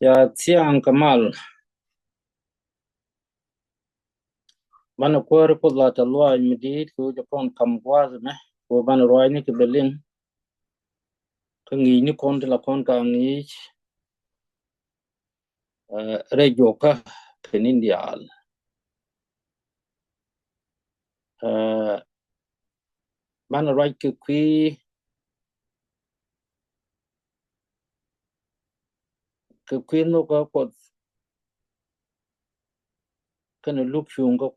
Ya Chieng Kamal, bana kwar ko la ta lwa midit ko Japan kam kwaz me ko bana roi ni ke Berlin ko ngi ni kon la kon ka ngi re joka ken indial bana roi ke kwi no ko kan luk chung ko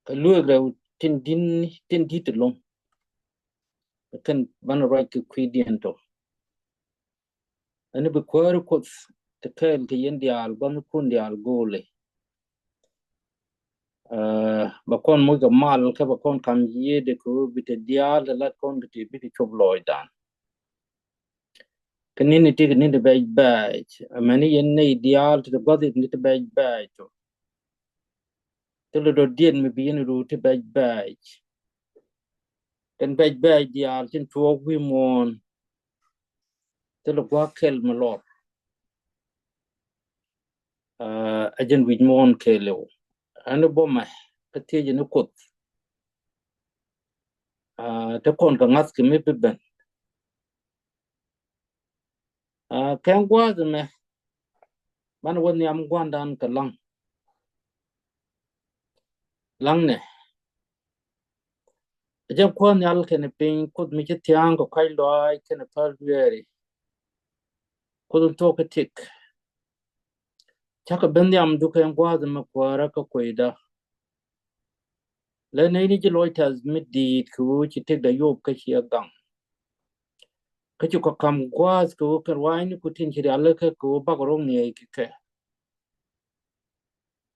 ka lu re tin dit long kan bana roi ke kwi dien to ani be kwar ko te kel ke indial ban kun dial gole ba kon mo ga mal ka ba kon kam ye de ko bite dial la kon bite chob loidan kanini tig ni de bay bay mani yen ne dial to the body ni te bay bay to lo do dien mi bi yen ru te bay bay kan bay bay dial tin to wi mon te lo kwa kel malor ajen wi mon kelo anu boma ka te je no kot te kon ka ngas ke mi ben kan gwa me man woni am gwandan ka lang ne ajen ko nyal ke ne pin kut mi che tiang ko kai loi ke ne pal vieri ko to ka tik chaka bendiam du kan gwa me kwara ka koida le nei ni loi tas mi di ku chi te da yob ka chi gang ka chu ka kam gwas ku ka wai ni ku tin chi ala ka ku ba ko rong ni ke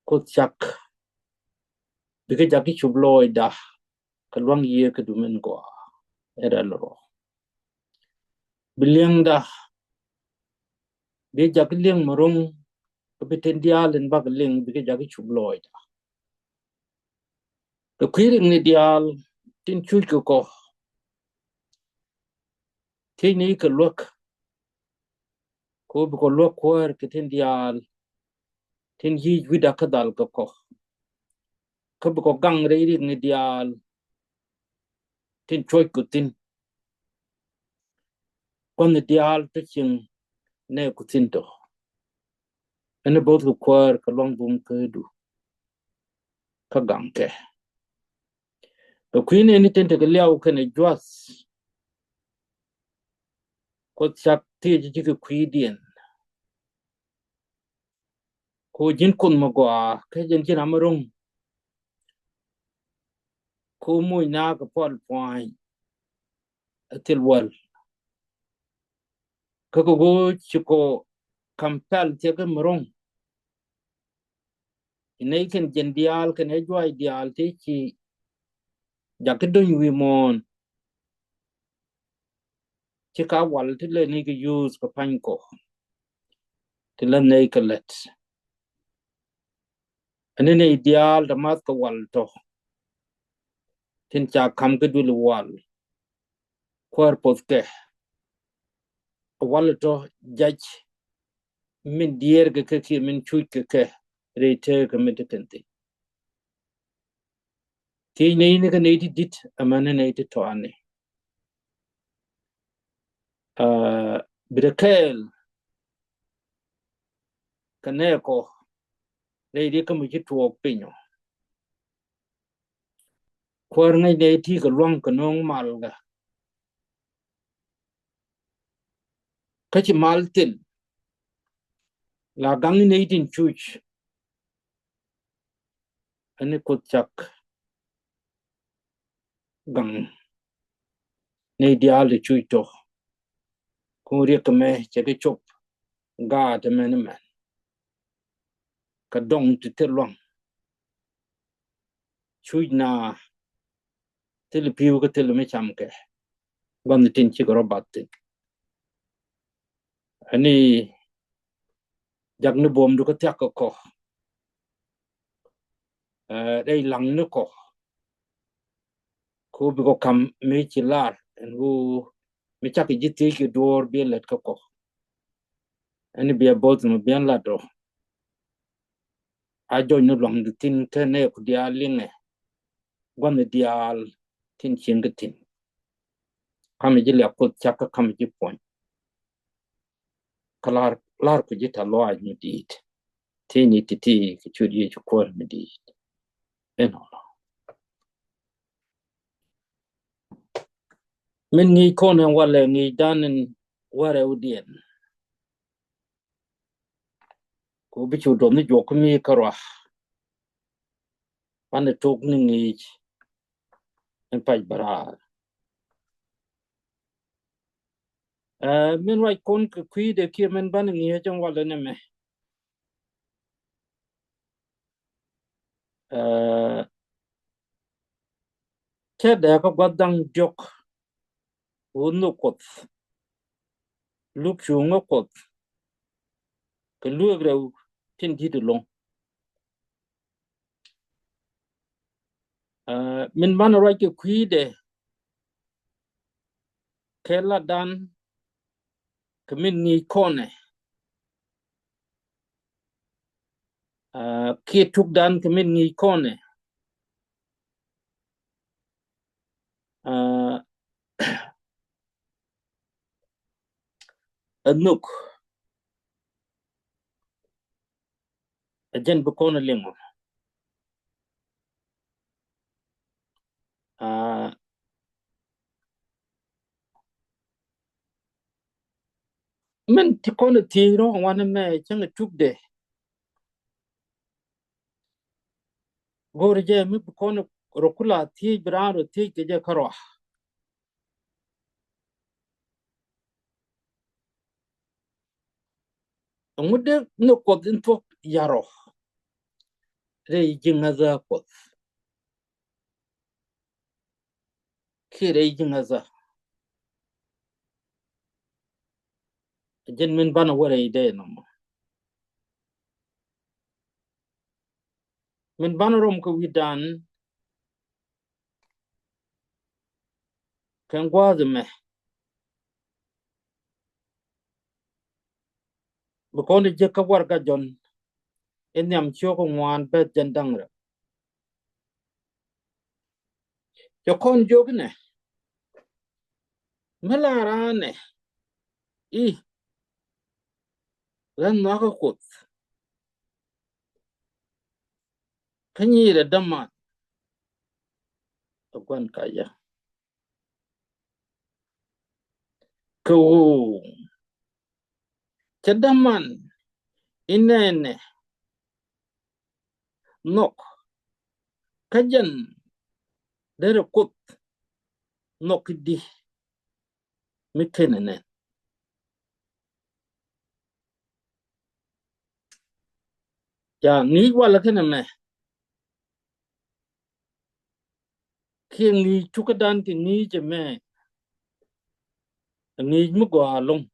ko chak bi ka jaki chu loi da ka luang ye ka du men go era lo biliang da bi jak liang morong ka bi ten dia len ba liang bi ka jaki chu loi da ka kwiring ni dial tin chu ko ti ni ka lok ko bi ko lok kwar ka ten dial tin yi wida ka dal ka ko ka bi ko gang re ri ni dial tin choi ku tin kon dial te ching ne ku tin to ene bod ku kwar ka long bum ka du ka gang ke ka queen ni tin te ka liao ka ne jwas ko chak ti ji ka kwidien ko jin kun ma gwa ka jin jin amarung ko mu na ka pol point atil wal ka ko go chiko kampal te ka marung nei ken jen dial ka ne jwai dial te chi jakdon wi mon ci ka wal ti le ni ka use ka pan ko ti le ne ka let ane ne ideal da mat ka wal to tin cha kam ka dul wal corpus ke wal to jaj min dier ka ki min chu ke rete ka min tente ti ne ni ka ne dit amana ne ti to ane bidakel ka ne ko ne di ka mu ji to pinyo kwar ngai ne ti ka long ka nong mal ga ka ci mal tin la gang ne tin chuch ane ko chak gang ne dial de chui to ko ri ka me che ke chop ga de men men ka dong ti te long chui na te le piu ka te le me cham ke gon tin chi ko robat tin ani jak ne bom du ka tak ko dei lang ne ko bi ko kam me chi lar en bu mi chak ji ti ki door bi let ko ani bi both mo bien la do a jo no lom de tin ke ne ku dia linge gon dial tin ching tin kam ji le ko chak kam ji pon kalar lar ku ji ta lo a ni dit ti ni ti ki chu ji ko mi dit eno min ni ko ne wala ni danen ware udien ko bi chu do ni jo ko mi karwa pan tok ni ni en pa bara min wai kon ku de ki men ban ni jong wala ne me ke da ko gadang jok unu kot luk chu ngo kot ke lu gre tin di long min ban wai ke de ke la dan ke min ni kone ke tuk dan ke min ni kone anuk ajen bu kone lingo min ti kone ti ro wana me chang tuk de gore je mi bu kone rokula ti braro ti ke je karo ngude no kot into yaro re jinga za kot ki re jinga za jen min bana wara ide no min bana rom ko widan kan gwaze me bu kone je ka war ga jon enyam choko ngwan bet jandangra yo kon jogne melarane i ran na ko kot kanyire dama gwan kaya ko chadaman inene nok kajan dere kot nok di mikenene ya ni wala kene me ki ni chukadan ki ni je me ni mu go along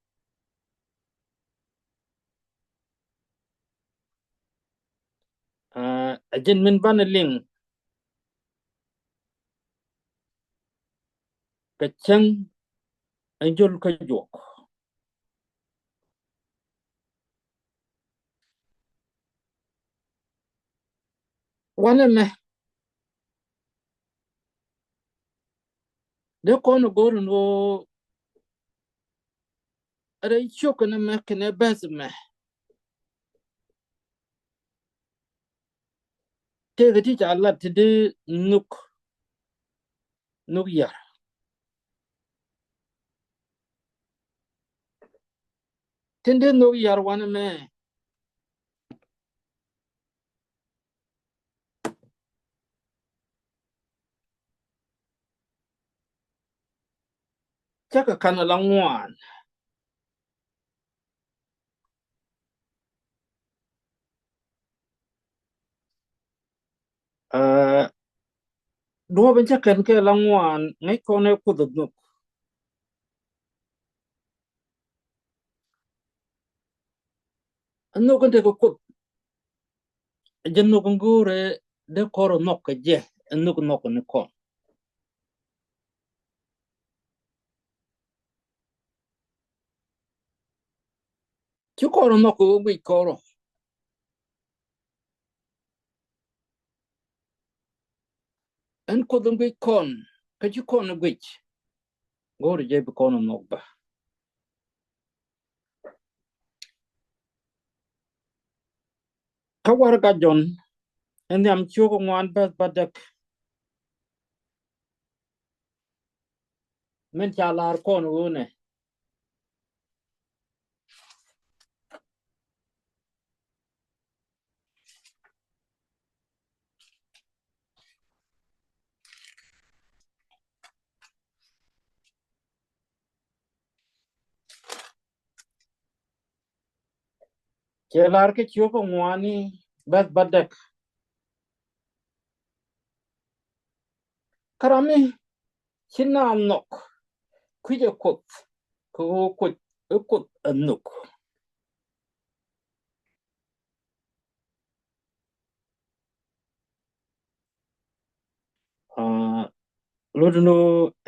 ajen min bana ling ka chang anjol ka jok wana me de kono goru no are chokana me kene bes me te gati cha Allah tede nuk ya tende nuk yar wana me chaka kana langwan do ben chakan ke langwan ngai kone kuduk nuk ante ko kut jen nuk ngure de koro nok je nuk nok ne kon Chukoro no ko wi koro en ko dum wi kon ka chukon wi gor je bi kono no ba ka war ga jon en yam chuko ngwan ba badak men chalar kon une chalar ke chuko ngwani ba badak karami china nok kuje kot ko kot anuk ludno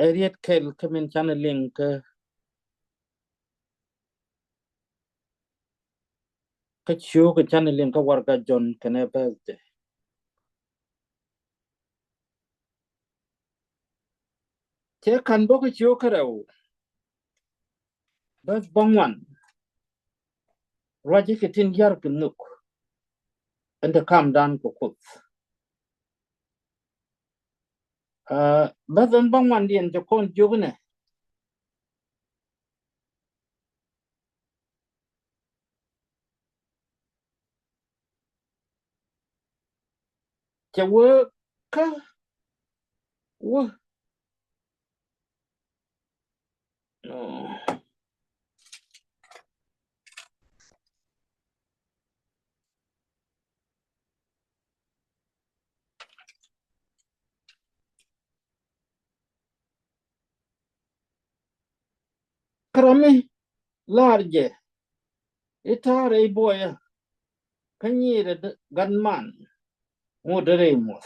eriet kel kemen channeling ka chuko channeling ka war ga jon kene ba che kan bo ka chuko rew ba bangwan raji ke tin yar kunuk and the calm down ko kot ba dan bangwan dien to kon jugne che wo ka wo karami large itare boya kanyire ganman moderemos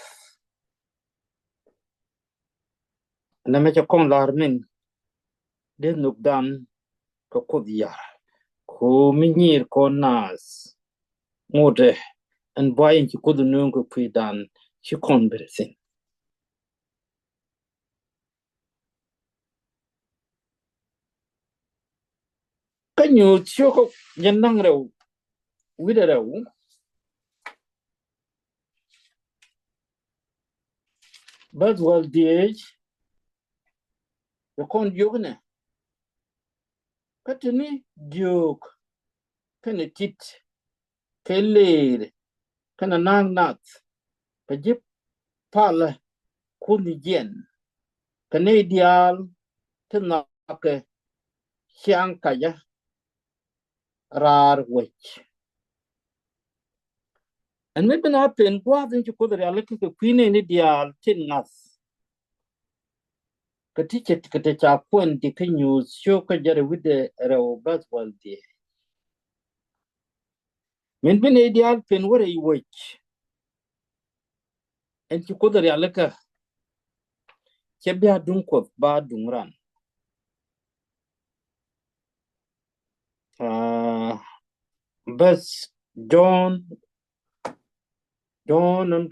na me kon larmin de nukdan ko kodia ko minyir ko nas mode and buying ki kudu nungu kuidan shi kon bersin kanyu choko yanang rew wida rew bas wal diej yo kon yogne katini diok kene tit keler kana nang nat kajip pala kuni jen kane dial tena ke siang kaya rar wech and maybe not pen kwa den ko der ale ke kwine ni dial tin nas ka ticket ka te cha kwen di ka news show ka jare wide rew bas waldi men ben dial pen wore I wech en ko der ale ka ke bia dun ko ba dun ran bas John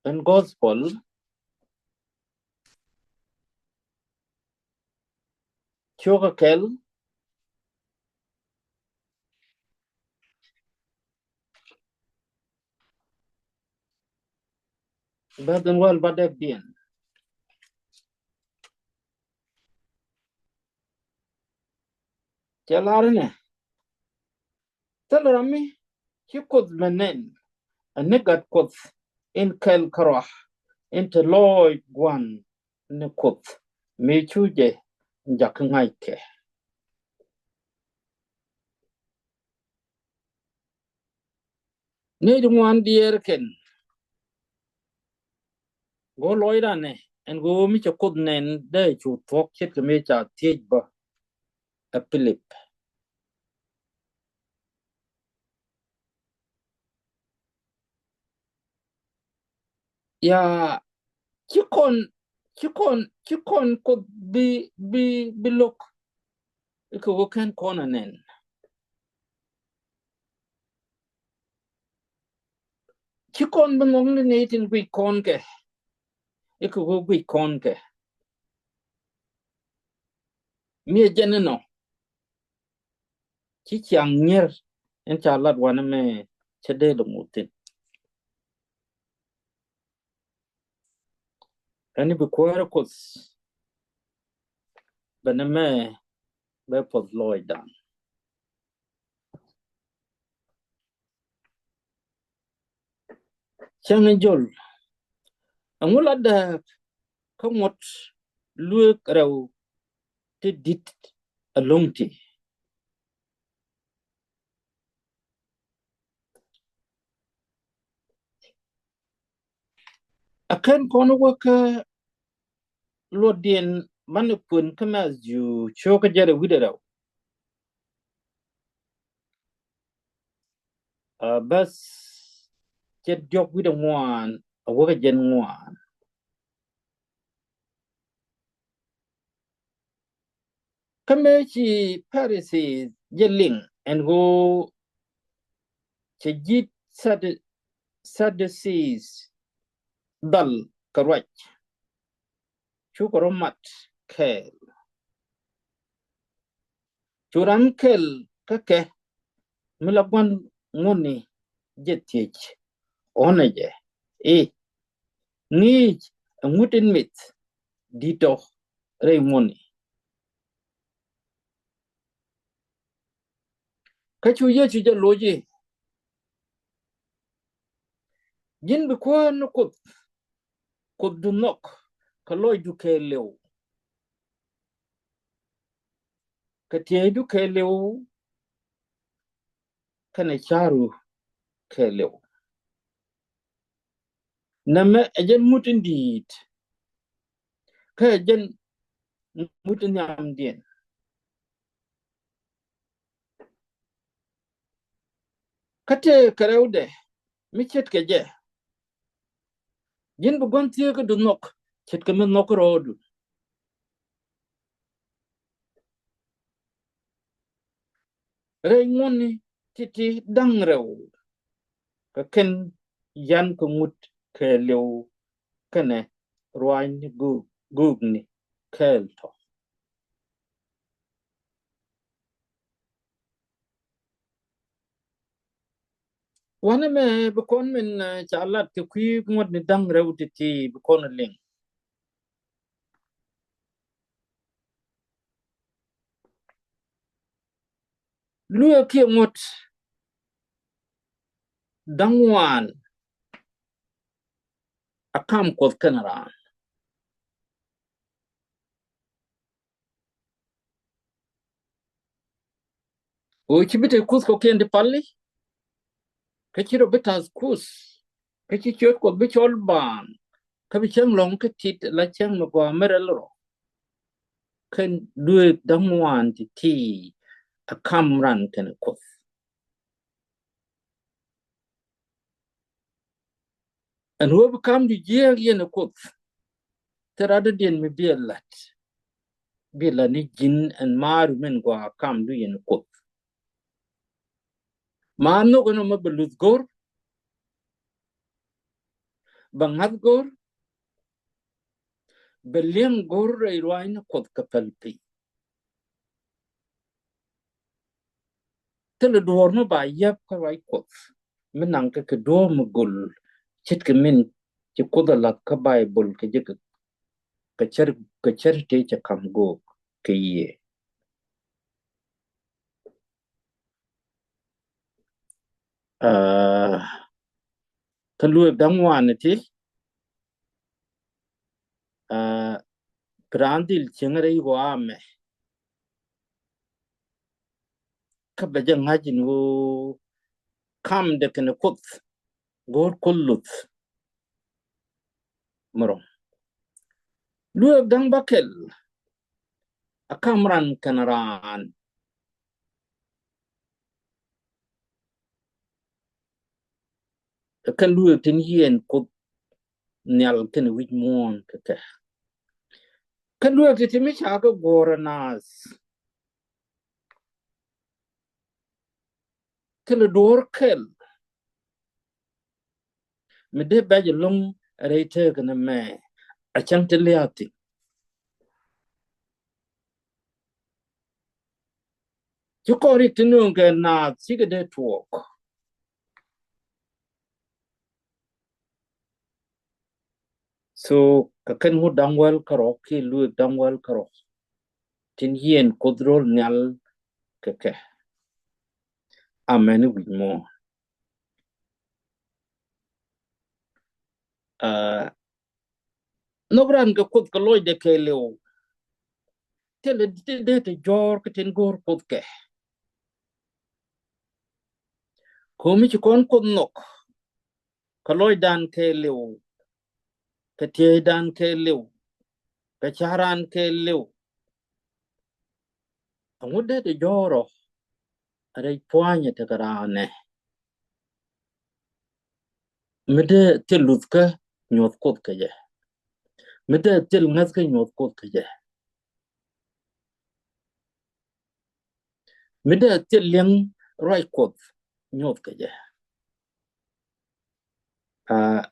and gospel choka kel baden wal badek bien chalarne talarami chikod menen anegat kod in kel karah inte loy gwan ne kod me chuje jak ngaike ne dungwan dier ken go loyrane en go mi chakod nen de chu tok chet me cha tiej ba a philip ya chikon kod bi look iko wokan kona nen chikon bangong ne tin gwi kon ke iko wo gwi kon ke mi jenno chi Chiang nyer en chalat wana me chede lo mutin ani bi kwara kos bana me be pod loidan Chiang jol angula da kamot luek raw te dit alongti akan kono waka lodien manupun kama ju choka jare widaraw bas jet jok wida ngwan awaka jen ngwan kame chi parisi jeling and go chejit sadesies dal karwach chukoromat kel churan kel kake milagwan ngoni jetich onaje ngij ngutin mit dito reimoni kachu ye chu loji jin bi ko no ko dunok kaloy du kelew katie du kelew kana charu kelew nama ajen mutin dit ka ajen mutin yam dien kate karewde michet keje jin bu gontie ko dunok chet ka men nok rodu reimoni titi dangrew ka ken yan ko mut kelew kane ruan gugni kelto wana me bukon min chalat ke kwi ngot ni dang rew titi bukon ling luya ke ngot dangwan akam kod kanara o chibite kus ko kende palli ke chiro betas kus ke chichot ko bichol ban ka bichang long ke tit la chang ma gwa merelo ken luya dangwan titi akam ran ken kus and who become the year yen kus terada den mi bielat bila ni jin and mar men gwa kam du yen kus Mano kono mabalus gor, bangat gor, beliang gor irwain kot kapalpi. Tele duor no ba yap ka wai kot. Menang ka kedua megul. Chit ke min ci kodalat ka Bible ke je ka cer te ca kam go ke ye. Ka luek dangwan ti Grandil chingare yugo ame. Ka bajang hajin wo kam de kene kot gor kullut marong. Luek dang bakel akamran kanaran kan luek tin yen kot nyal kene wich muon kake. Kan luek ti mi cha ka gora nas kele door kel me de ba je long reite kana me a chang te liati ju ko ri tinu ke na si ke de tuok so ka ken mu dangwal karo ki lu dangwal karo tin yen kodrol nyal ke amen wi mo nobran ga kod ko loy de ke lew tele de te jor ke tin gor kod ke ko mi ci kon kod nok ka loy dan ke lew ka tie dan ke lew ka charan ke lew amude de joro are poanye te karane mede te lutka nyot kod ke je mede te ngas ke nyot kod ke je mede te leng roi kod nyot ke je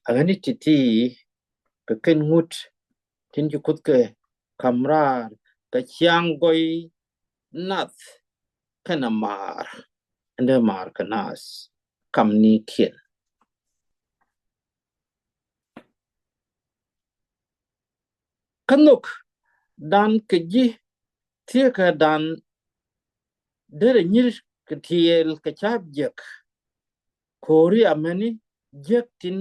agani titi ka ken ngut tin ju kod ke kamrar ka chiang goi nath kana mar ande mar kanas kam ni kien kanuk dan ke ji tie ka dan dere nyir ke tiel ke chap jek kori ameni jek tin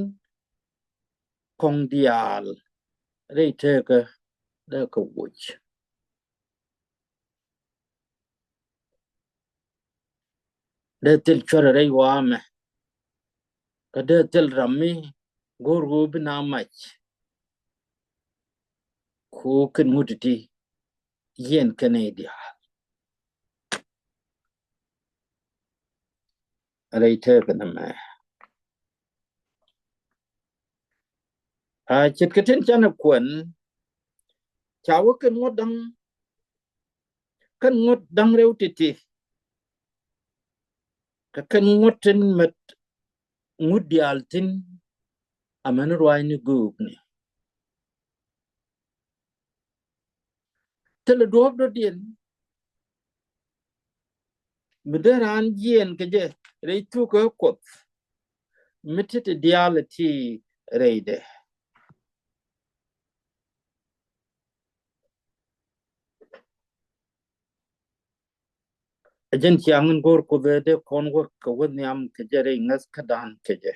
kong dial re te ka de ka wuch de til chora re wa me ka de til rami gor go bina mach ku ken mutiti yen Canada re te ka na me chit ka tin chana kwen chawo ken ngot dang reu titi ka ken ngotin met ngut dial tin amen rwai ni guk ni tele duop do dien mideran jien ke je re tu ko kot mitete dial ti reide ajen chiang gor ko de kon go ko nyam ke je re ngas kadan ke je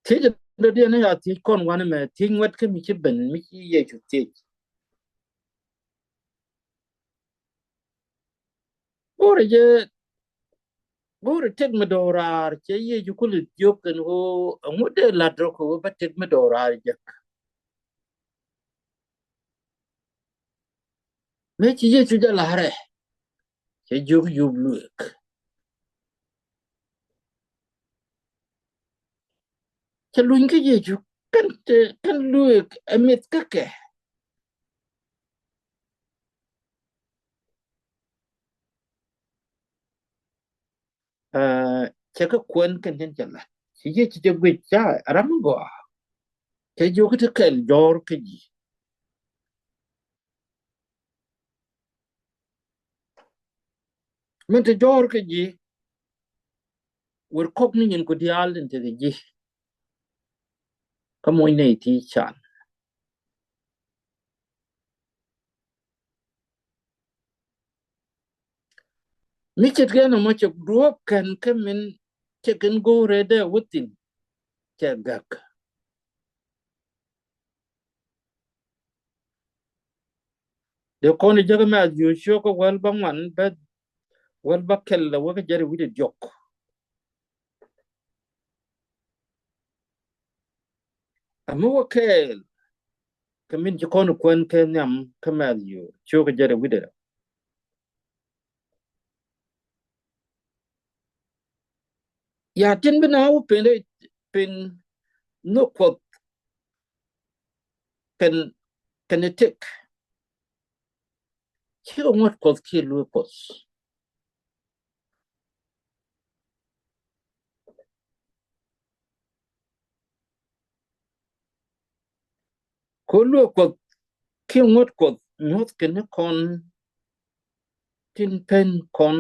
ti de dien ya ti kon wan me ti ngwet ke mi chi ben mi chi ye chu ti gor je gor tek me dorar che ye ju kulit joken ho ngude la dro ko ba tek me dorar je me chi ye chu de la re che ju yu luek che luin ke ye chu kan luek amit ka ke che ka kwen kan chen chala chi ye chi gwe cha ram go che ju ke kel jor ke ji men te jor ke ji wer kok ni nyen ko dial te ji ka moy nei ti chan mi chet ga no mo che duop kan ke men che kan go re de wutin che gak de ko ni jaga ma ju sho ko wal bang man ba wal ba kel la wa jare wi de jok amu wa kel ka min ji ko no kwen ke nyam ka ma ju sho ko jare wi de ya tin bina u pen no ko. เป็น kinetic chi ngot ko chi lu ko lu ko chi ngot ko not ken kon tin pen kon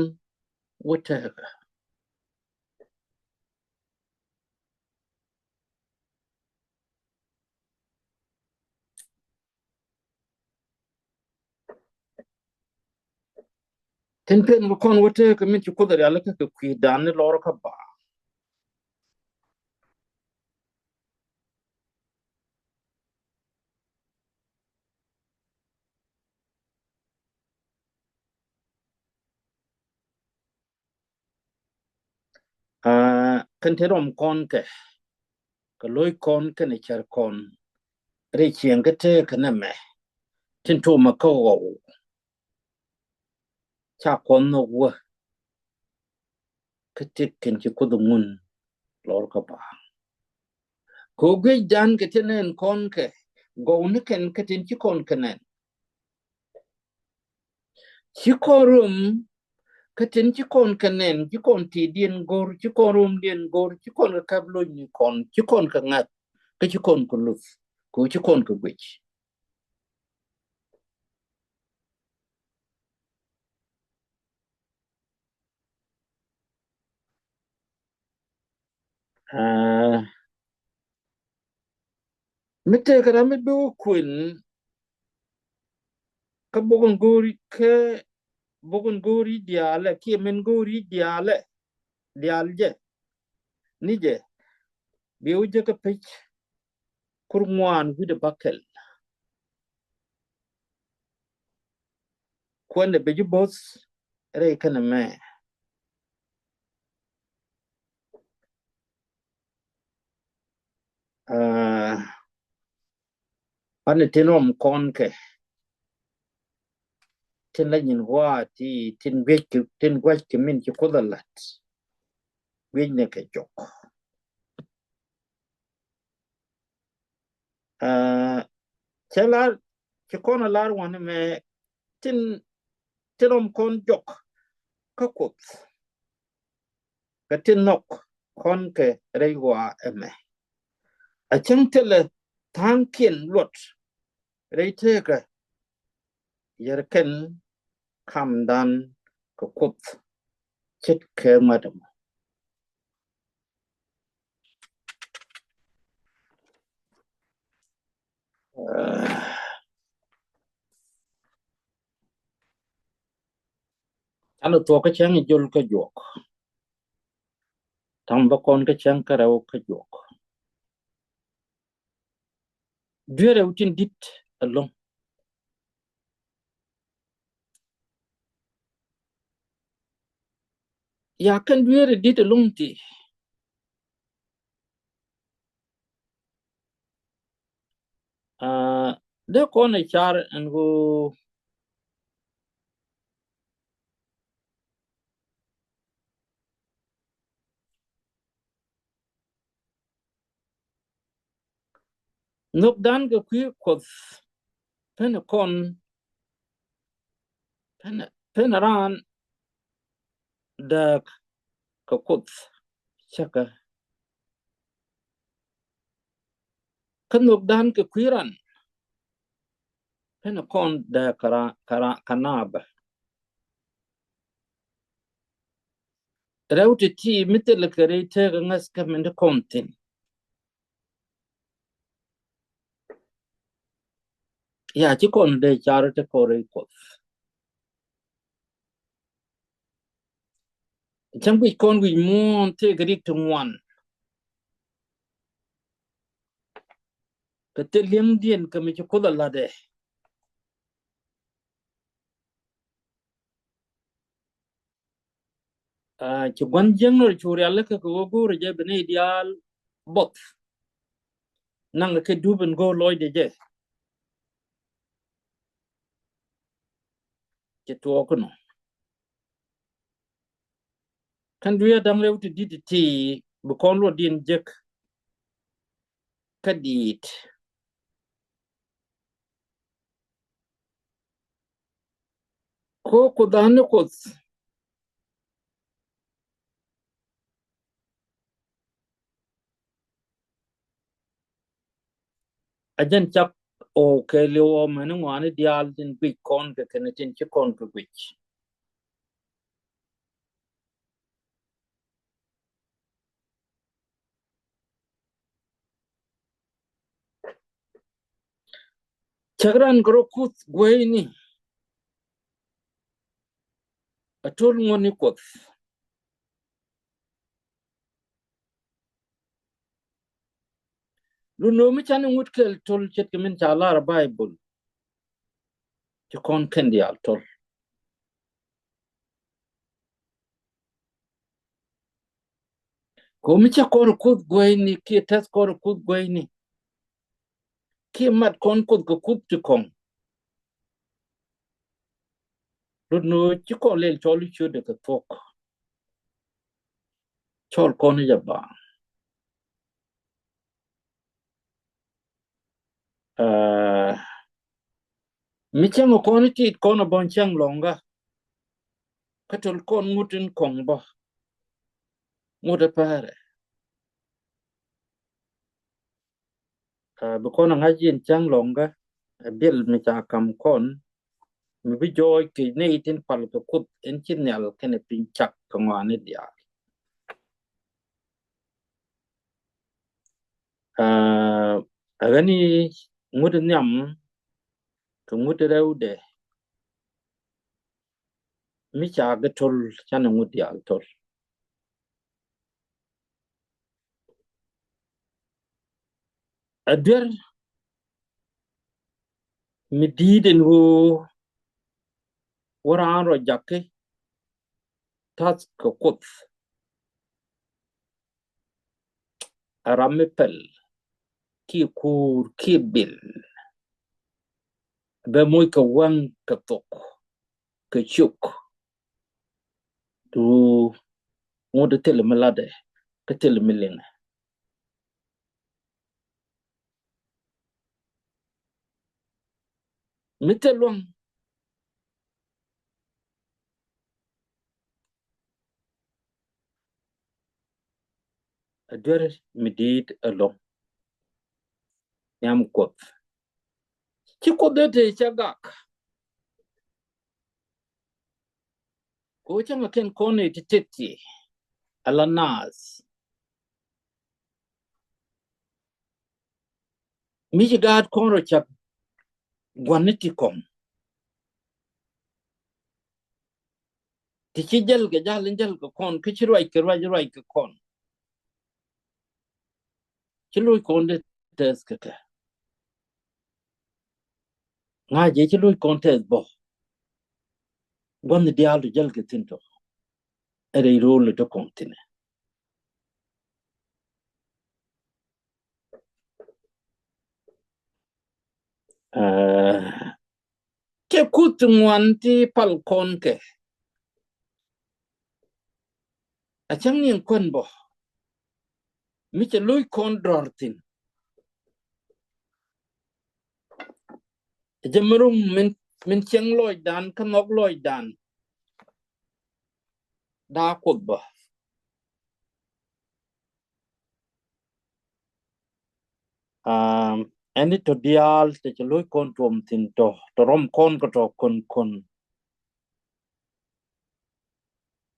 whatever tin pen kon whatever min chi ko da ala ka ku dan ni lor ka ba kan te rom kon ke ka loy kon ke ne char kon re chieng ke te ka na me tin tu ma ko cha kon no wa ka te ken chi ko du mun lor ka ba ko ge dan ke te nen kon ke go ne ken ka tin chi kon ke nen chi ko rum ka tin chi kon ke nen chi kon ti dien gor chi kon rum dien gor chi kon ka lo ni kon chi kon ka ngat ka chi kon ku lu ko chi kon ku gwich mite kara mi bu kuin ka bugun gori diale ki men gori dialje nije biuje ka pich kurngwan gude bakel kwande beju bos re kana me ane tinom konke tin la nyin wa ti tin gwech tin gwech ki min ki kodalat gwech ne ke jok chelar ki kona lar wane me tin tinom kon jok ka kop ka tin nok konke rewa eme a chang tele tankin lot reiteka yerken kamdan ka kop chit ke madam ano to ka chang jol ka jok tamba kon ka chang karaw ka jok duere utin dit along ya kan duere dit along ti de kon e char en go nok dan ga kwi ko pen kon pen ran da ka kot chaka kan nok dan ka kwiran pen kon da kara kanab rawti ti mitel kare te ga ngas ka men kontin ya ci kon de char te kore ko chang bi kon wi mon te ga dik tungwan ka te lem dien ka mi ko la de ci gwan jeng no churi alla ka ko go re je bene ideal bot nang ke duben go loy de je ci to ko no kan duya dang rew ti dit ti bu kon lo din jek kadit ko dane ko ajan chak o ke le o men ngwane dial din bi kon ke kenetin ci kon ke wich chagran gro kut gweni atol ngoni ko lu no mi chan ngut kel tol chet ke min chala bible ci kon ken dial tol ko mi cha kor kut gweni ki tes kor kut gweni ki mat kon kut ko kut ci kon lu no ci ko le chol chu de ko tok chol kon ja ba mi cha mo kon ti kon bon chang longa ka tol kon ngutin kon ba ngude pare bi kon ngajin chang longa bil mi cha kam kon mi bi joy ki ne itin pal ko kut en chin nyal kene pin chak ko ngane dia agani ngud nyam ko ngud rewde mi cha ga tol chan ngud dia tol adwer mi diden wo waran ro jakke tas ko kut arame pel ki kur ki bil be moy ko wang ka tok ka chuk tu ngud tel melade ka tel miling mi telong adwer mi did along yam kot ci ko de te chagak ko changa ken kone titeti ala nas mi gad konro chak gwaniti kom ti ci jel ga jal ga kon ki ci roi ke kon ci loy kon de tes ka nga je ci loy kon tes bo gon di alu jel ga tinto ere role to kontine ke kut ngwanti pal kon ke a chang nin kon bo mi ci loy kon dortin jamarum min cheng loy dan kanok loy dan da kut bo ani to dial te loy kon tom tin to rom kon ko to kon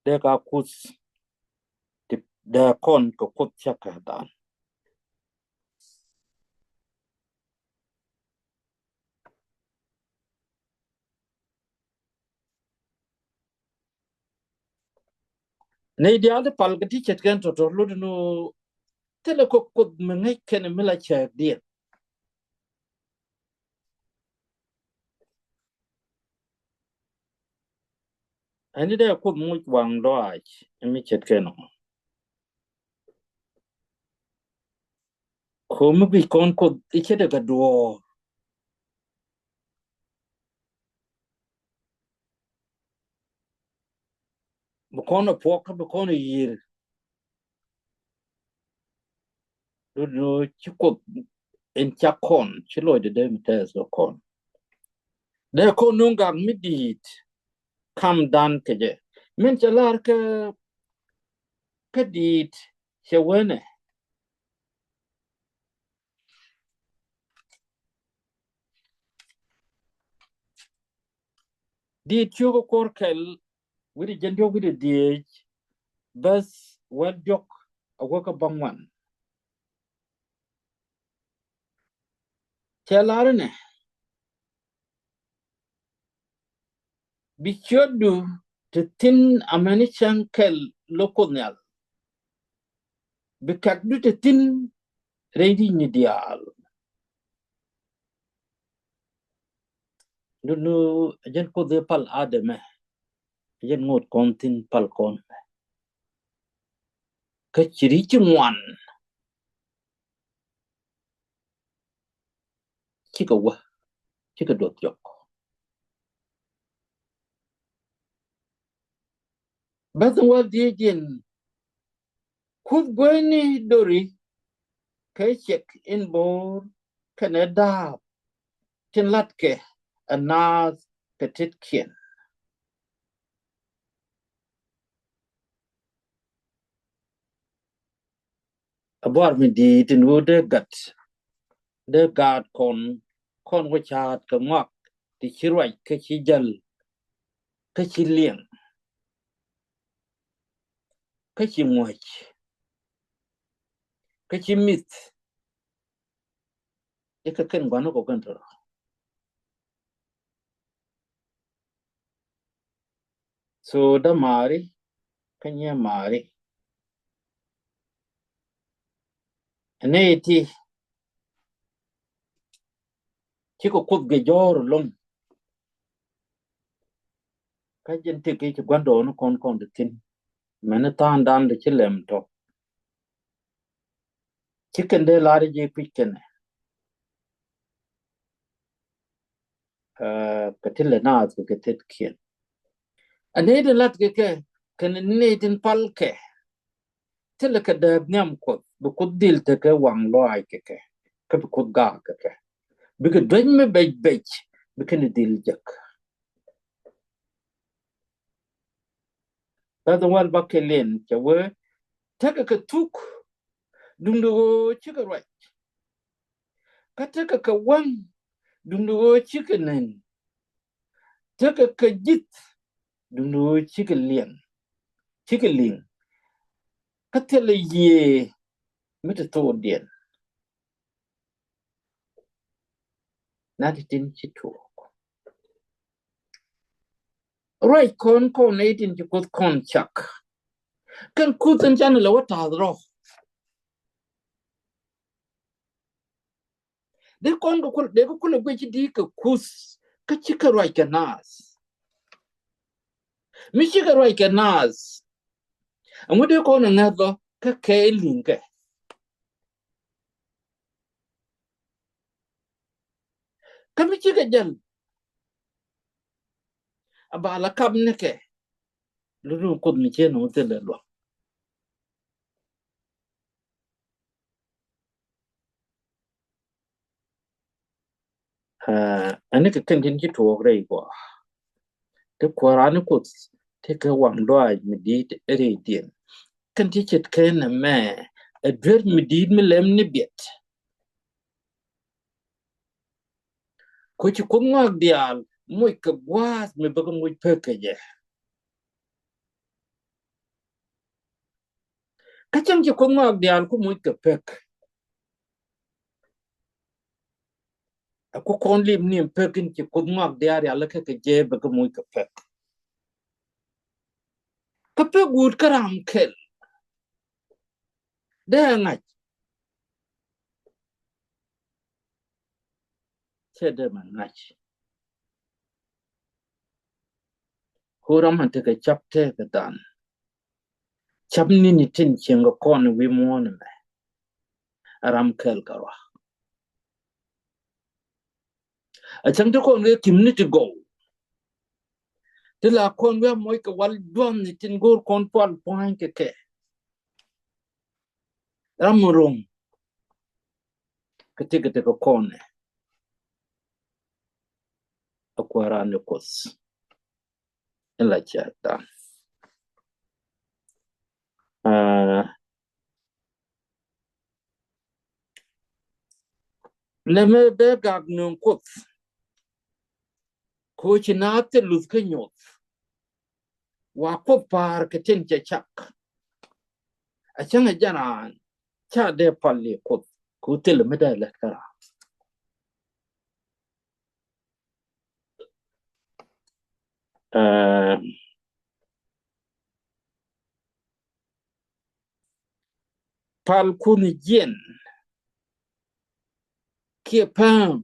de ka kus de kon ko kut chaka dan ne dial de pal gati chet kan to lu no tele ko kut me ngai ken me la che dia ani de kut mu wang do ai mi chet ken ko mu bi kon ko ike de ga duo bu kon po ka bu kon yir lu no chi kut en cha kon chi loy de mi te so kon de ko nunga mi dit kam dan keje men chalar ka dit chewene dit chugo korkel wiri jendo wiri diej bas wadjok awoka bangwan chalarne bichodu tetin amani chankel lokonyal bikakdu tetin reidi nidial lulu jen ko de pal ademe jen ngot kontin pal kon ka chiri chingwan chikawa chikadot yok badan wa dijen kud gweni dori kay check in bor Canada tin latke anas petit kien abor mi di tin wude gat de gad kon wachat ka ngak ti chirwai ka chijal ka chilieng ka chimwach ka chimit e ka ken gwano ko kan toro so da mari kanya mari ne ti chiko kut ge jor long ka jen ti ke gwando no kon de tin mena tan dan de chilem to chicken de lari je piken ka tille na ke tet kien ane de lat ke kan ne tin palke tille ka de nyam ko bu kudil te ke wang lo ai ke ka bu kud ga ke bi ke dwen me bej bi ke dil jak ta the wal bakelen ke we ta ka tuk dundu chika right ka ta ka wan dundu chika nen ta ka jit dundu chika ling ka tele ye mita to dien na tin chitu right kon ne tin ji kut kon chak kan kutan chan la wata ro de kon ko de ko kula gwe di ka kus ka chika right ka nas mi chika right ka nas amode ko na ngado ka ke linke ka mi chika jal abala kab ne ke lulu kut mi chen no te le lo ane ka kan tin chitu re ko te korani kut te ka wang do mi di re dien kan ti chet ken me a dwer mi di mi lem ni biet ko ci ko ngak dial moy ka gwas me baga moy peke je ka chang ci ko ngak dial ko moy ka pek ko kon lim ni pekin ci ko ngak dial ya la ka je baga moy ka pek gut karam kel de ngaj che de man ngaj ko ram han te ka chapte ka dan chap ni tin chenga kon wi mon me aram kel garwa a chang to kon ge kimni to go te la kon we moy ka wal don ni tin gor kon pal point ke ramurung ka te ka kon akwara ne kos ila chata leme be gag nun kut ko chinate luz kenyot wa ko par ke tin chak a changa jaran cha de palli kut ko tel me da la kara pal kun jen ke pam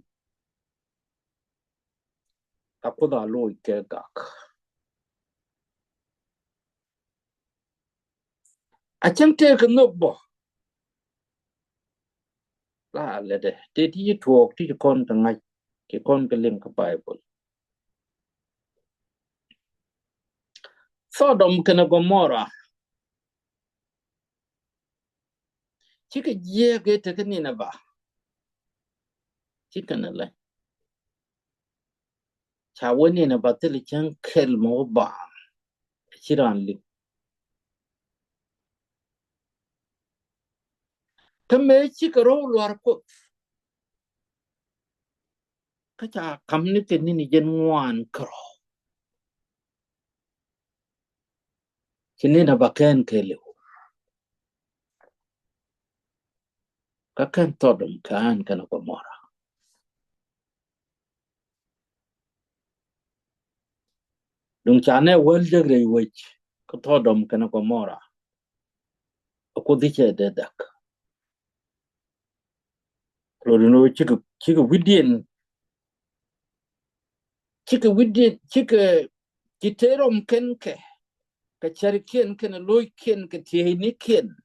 akuda loy ke gak a chang te ke no bo la le de te ti tuok ti kon ta ngai ke kon ke lim ka bible Sodom kana Gomorra chike ye ke te ni na ba chike na le cha woni na ba te li chang kel mo ba chiran li te me chike ro lwar ko ka cha kam ni te ni jen ngwan kro chini na ba ken kele ka kan Sodom kan kana Gomorra dung cha ne wel de re wech ka Sodom kana Gomorra ko di che de dak ro no chike widien chike kiterom ken ke ka chari ken loy ken ke tie ni ken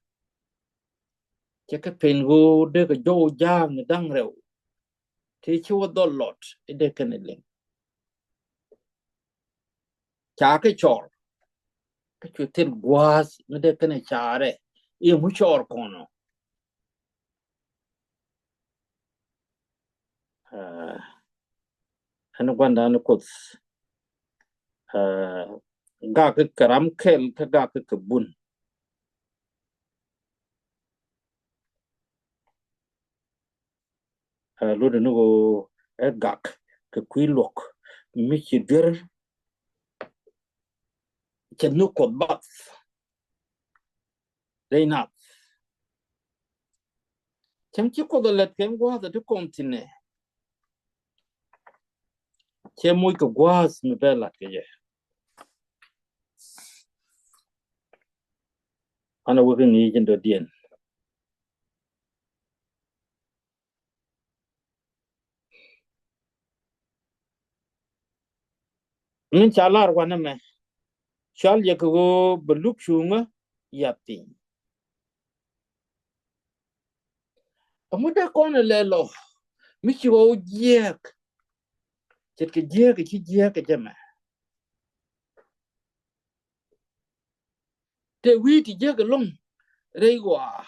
cheke pengu de ka jo jang dang rew te chu dolot de ken ling cha ke chor ka chu tel gwas de ken chare e mu chor kono han gwanda no kots ga ke karam kel ka ga ke bun lo de no gak ke kwilok mi chi der che no ko bat reina chem chi ko de let kem gwa de kontine che muy ko gwas mi bela ke je ana wo ni jendo dien min chalar wana me chal ye ko beluk chunga yapi amuda kono lelo mi chi wo jek chet ke jek jama te wi ti jek long reiwa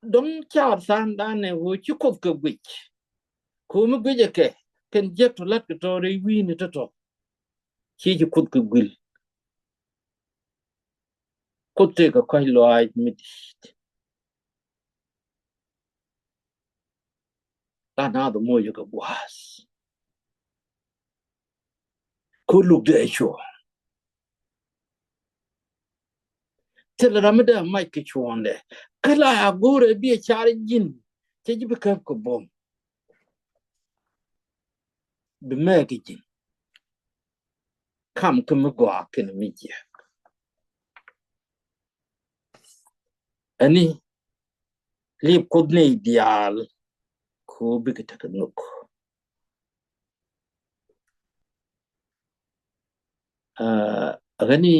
dong char san dane wo chi ko ke wich ko mu gje ke ken jek to lat to re wi ni to chi chi ko ke gwil ko te ka kai lo ai mi ta na do mo yo ko was ko lu de cho tel ramada mai ke chonde kala agore bi char jin che ji be ka ko bom be me ke jin kam ke me gwa ke mi ji ani lip kodne ideal ko bi ke ta nuk gani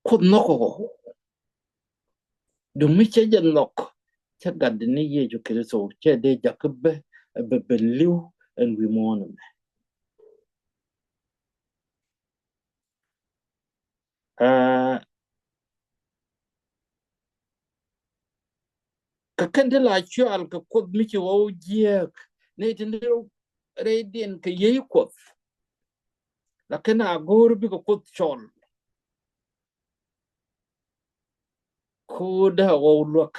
kod noko dum mi che jen nok cha gad ni ye ju ke so che de jakbe be beliu en wi mon ka kende la chual ka kod mi che wo je ne tindiro redien ke ye ko la kana gor bi ko chol ko da wo lok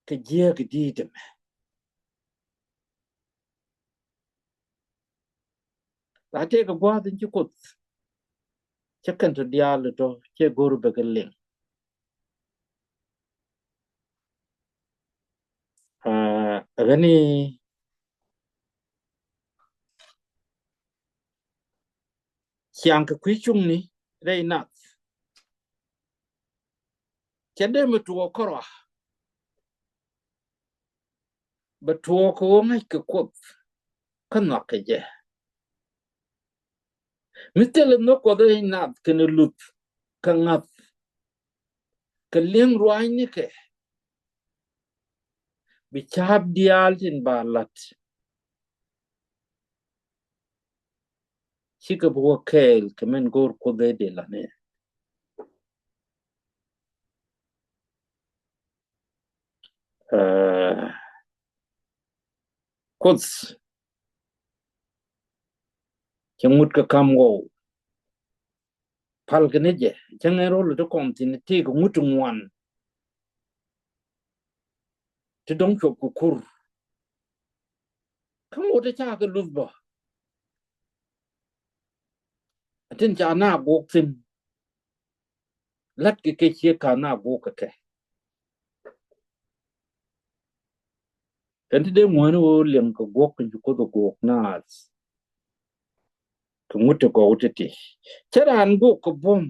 ke je ke ditem la te ko gwa tin ko chekan to dial to che gor be ke ling gani chiang ke kwichung ni rei na chede me tuo koro be tuo ko ngai ke ko kan no ke je mitel no ko rei na ke ne lut ka ngap ke ling ruai ni ke bi chap dial tin balat chika bo kel ke men gor ko de la ne kots chemut ka kam go pal ke ne je changero lo to kom tin ti ko mutu ngwan ti dong chop ku kur kam o te cha ke lut ba tin cha na go tin lat ke che ka na go ka ke kan ti de mo no lem ko go ko go na ko mutu ko ti charan go ko bom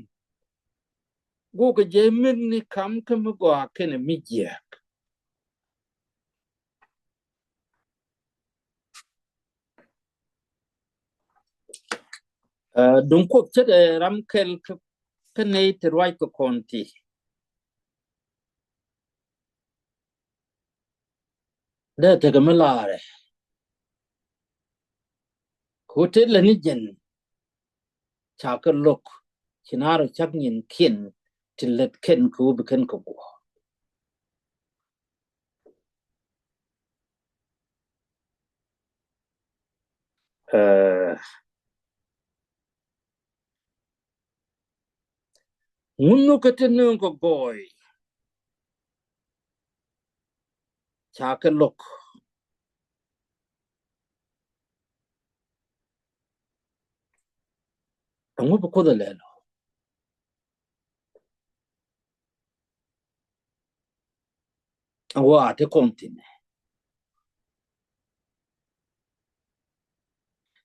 go ko je min ni kam kam go ke ne mi je dun ko che ram kel ke ne te roi ko konti da te ga malare ko te la ni jen cha ka lok chinaro chak nyin kin til let ken ko be ken ko go ngunu ka te no ko goy cha ka lok ngo be ko da le wa te konti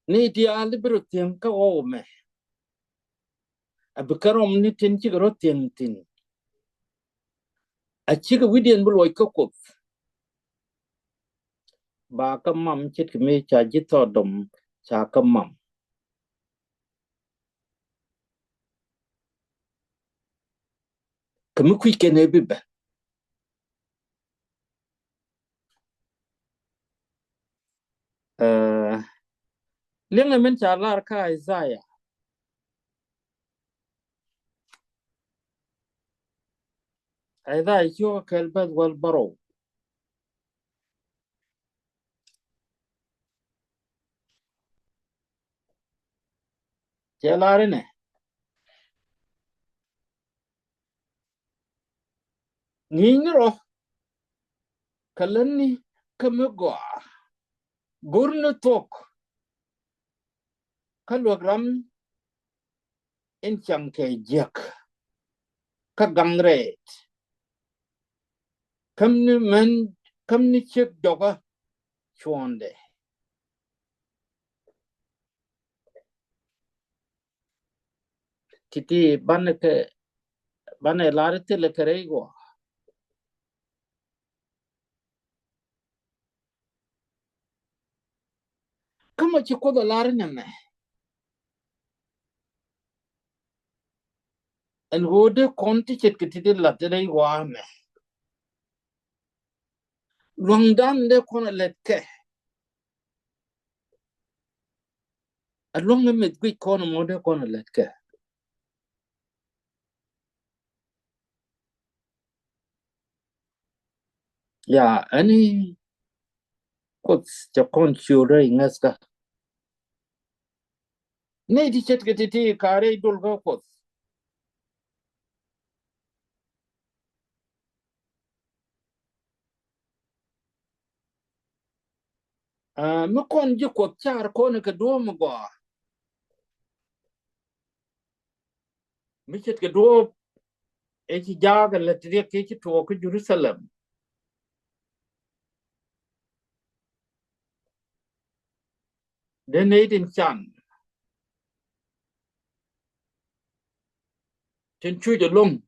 ni dia libero tem ka o me abikarom ni tin chi ro tin a chi ga widien bu loy ko ba ka mam chit me cha ji to dom cha ka mam ka mu kwi ke ne bi ba lenga men cha lar ka Isaiah yo kel bad wal baro che lar ne ni ro kalani ka me go gurno tok kalwagram en chang ke jek ka gangre kamni men kamni chek doga chonde titi bane larite le kare go kama chi ko da lar ne me en gode konti chet ke titi la tere wa me longdan de kona letke along me gwi kona mode kona letke ya ani kot cha kon chure ngaska ne di chet ke ti kare dul ga kot me kon ji kot char kon ke do mo go mi chet ke do e ci jaga la tri ke ci to ko Jerusalem de ne din chan tin chu de long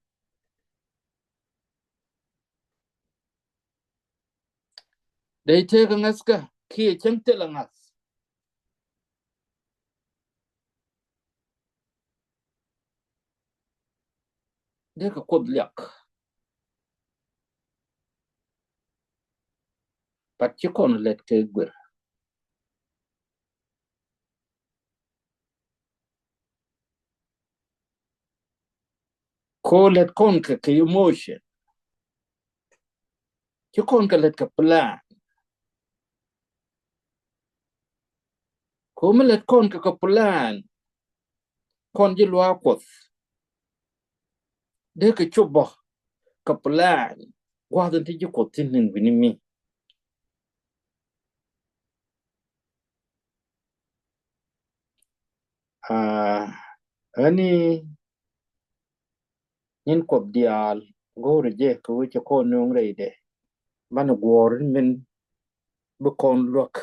de te ga ngaska ki chen te la ngas de ka kod lyak pat ci kon let ke gwer ko let kon ke emotion ci kon ka let ka plan ko me let kon ka plan kon ji lwa kot de ka chubo ka plan wa den ti ji kot tin nin binimi ani nin kot dial gore je ko ci kon nong reide man gor men bu kon lok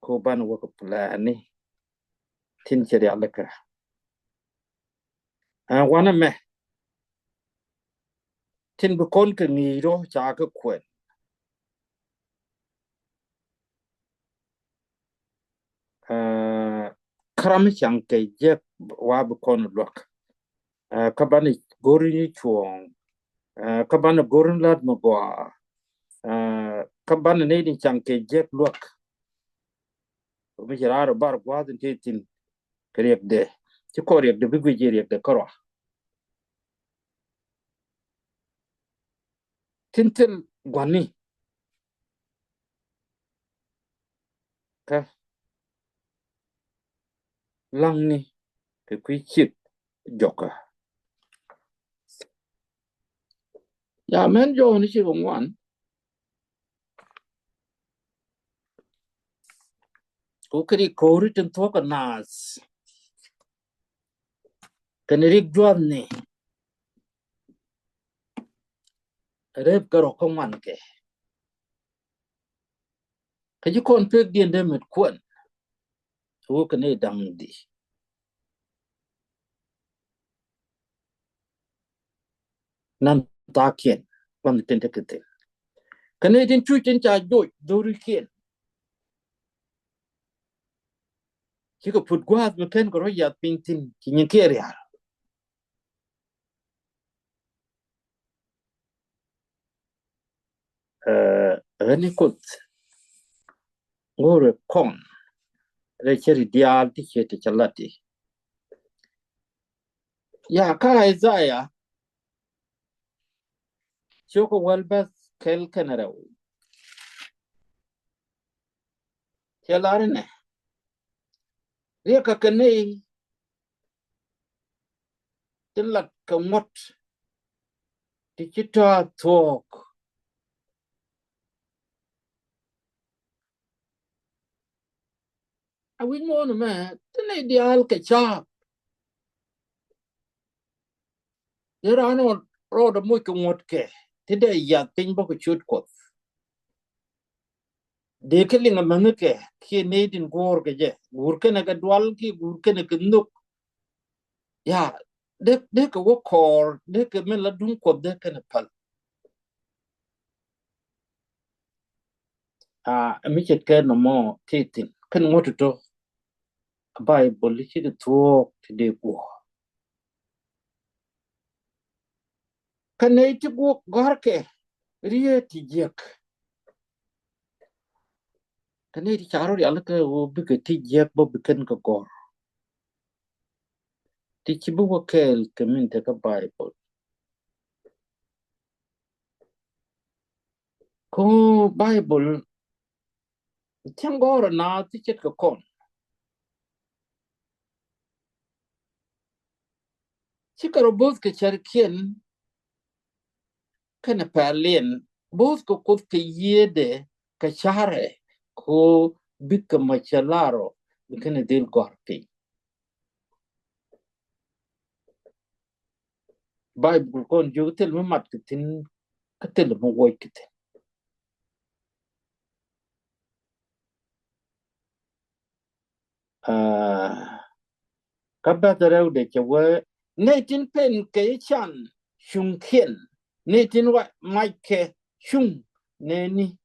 ko ban wo ka plan ni tin ci ya leka wana me tin bu kon ka ni ro cha ka kwen kram chang ke je wa bu kon lok ka ban gori ni chuong ka ban gorin lat mo go ka ban ne din chang ke je lok mi jara bar gwa din tin kriek de ci ko riek de bi gwe riek de koro tintel gwani ka langni ke kwi chip joka ya men jo ni chi ngwan ko kri ko ri tin to ka nas kan ri jwan ni rep karo ko man ke ka ji kon pek dien de met kwen wo ka ne dang di nan ta kien wan tin te kete kan ne tin chu tin cha jo do ri kien ki ko put gwa me ken ko ya ping tin ki nyen ke ria ni kot ngore kon re cheri dial ti chete chalati ya ka Isaiah choko walbas kel kanara chelarne rieka kanei tilat ka mot ti chita talk a win mo no ma tene dial ka cha yerano ro da mo ka mot ke ti de ya pin bo ko chut ko de ke linga man ke ki ne din gor ke je gur ke na ka dwal ki gur ke na ka nuk ya de ka wo kor de ke men la dun ko de ke na pal mi chet ke no mo titin kan mo to Bible chi de talk ti de ko kan ne ti go gor ke riye ti jek kan ne ti charo ri ala ke wo bi ke ti jek bo bi ken ko gor ti chi bu ko kel ke min te ka Bible ko Bible Tiangor na ti chet ka kon. Chikaro both ka charkien kana palien both ko kot ke yede ka chare ko bika machalaro bikana del gorpi. Bible kon jugutel mamat kitin katel mo woy kitin. Kabatarau de chawe netin pen ke chan shung kien netin wa maike shung neni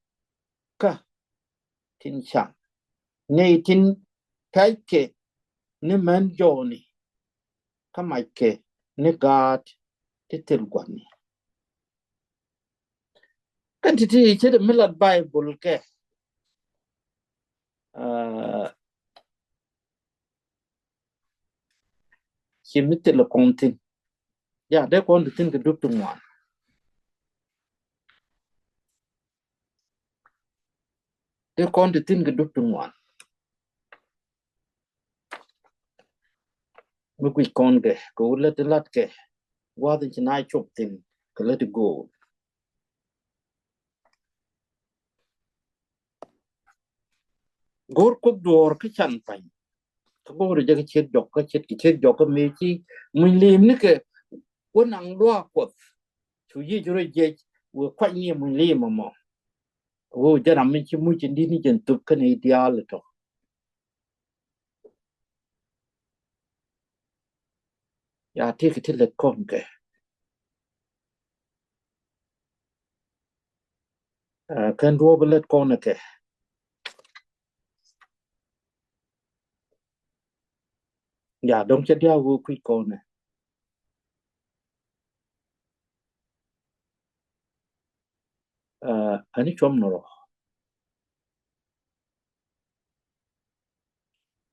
ka tin chan netin kaike ne man joni ka maike ne god titil gwani kan titi chede milat bible ke chimitel kontin ya de kon tin ke duptu ngwan de kon tin ke duptu ngwan mu ku kon ke ko let lat ke wa de chinai chop tin ke let go gor ko dor ke chan pai ko gor je ke chet jok ke chet jok ke me chi mun lim ni ke wonang lo ko chu yi jure je wo kwa ni mun lim mo wo je ram min chi mu chin di ni jen tup ke ne ideal to ya te ke le kon ke kan do belet kon ke ya dong che dia wo ku kon ani chom no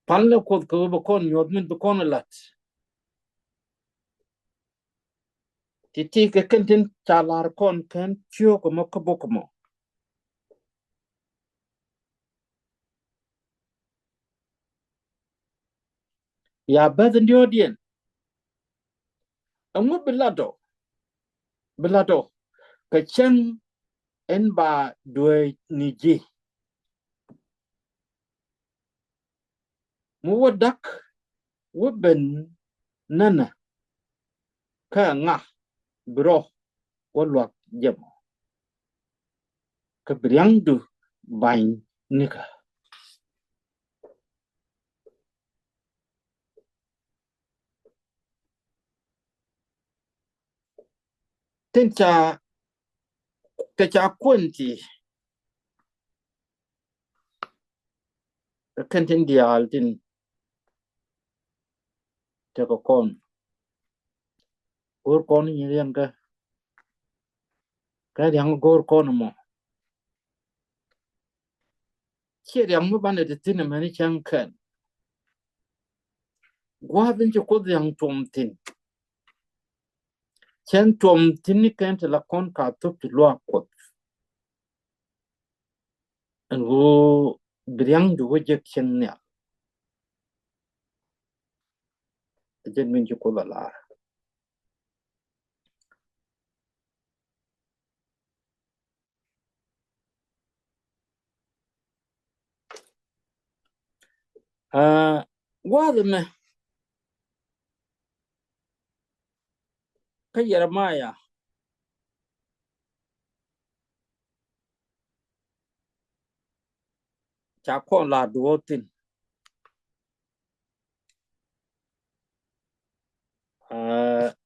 pan le ko bo kon yod min bo kon lat ti ke kan tin chalar kon kan chio ko mo ko bo ko mo ya bad ndio dien amu belado ka chen en ba dwe ni ji mu wadak wo ben nana ka nga bro wo lwak jem ka briang du bain nika tencha ka cha kwenti ka kan tin dial tin te ko kon gor kon ni yang ka yang gor kon mo che yang mo ban de tin ma ni chang kan gwa bin ko yang tom tin chen tom tin ni kan te la kon ka tup ti lo ko an wo briang du wo je chen ne jen min ko la gwa de me ka Yeremaya cha kon la duotin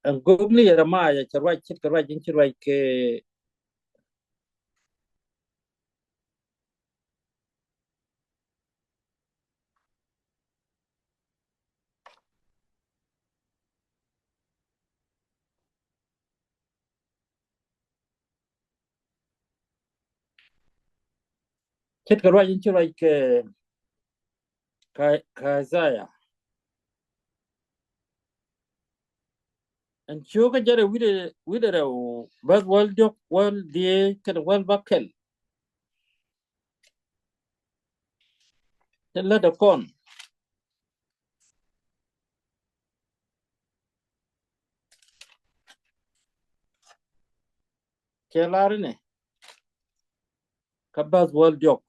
an gobni Yeremaya charwa chit karwa jin chirwa ke chit karwa jin chirwa ke ka Zaya an chiyo ka jare wide ra bas wal jok wal die kan wal bakel là được con chế la này các bác world job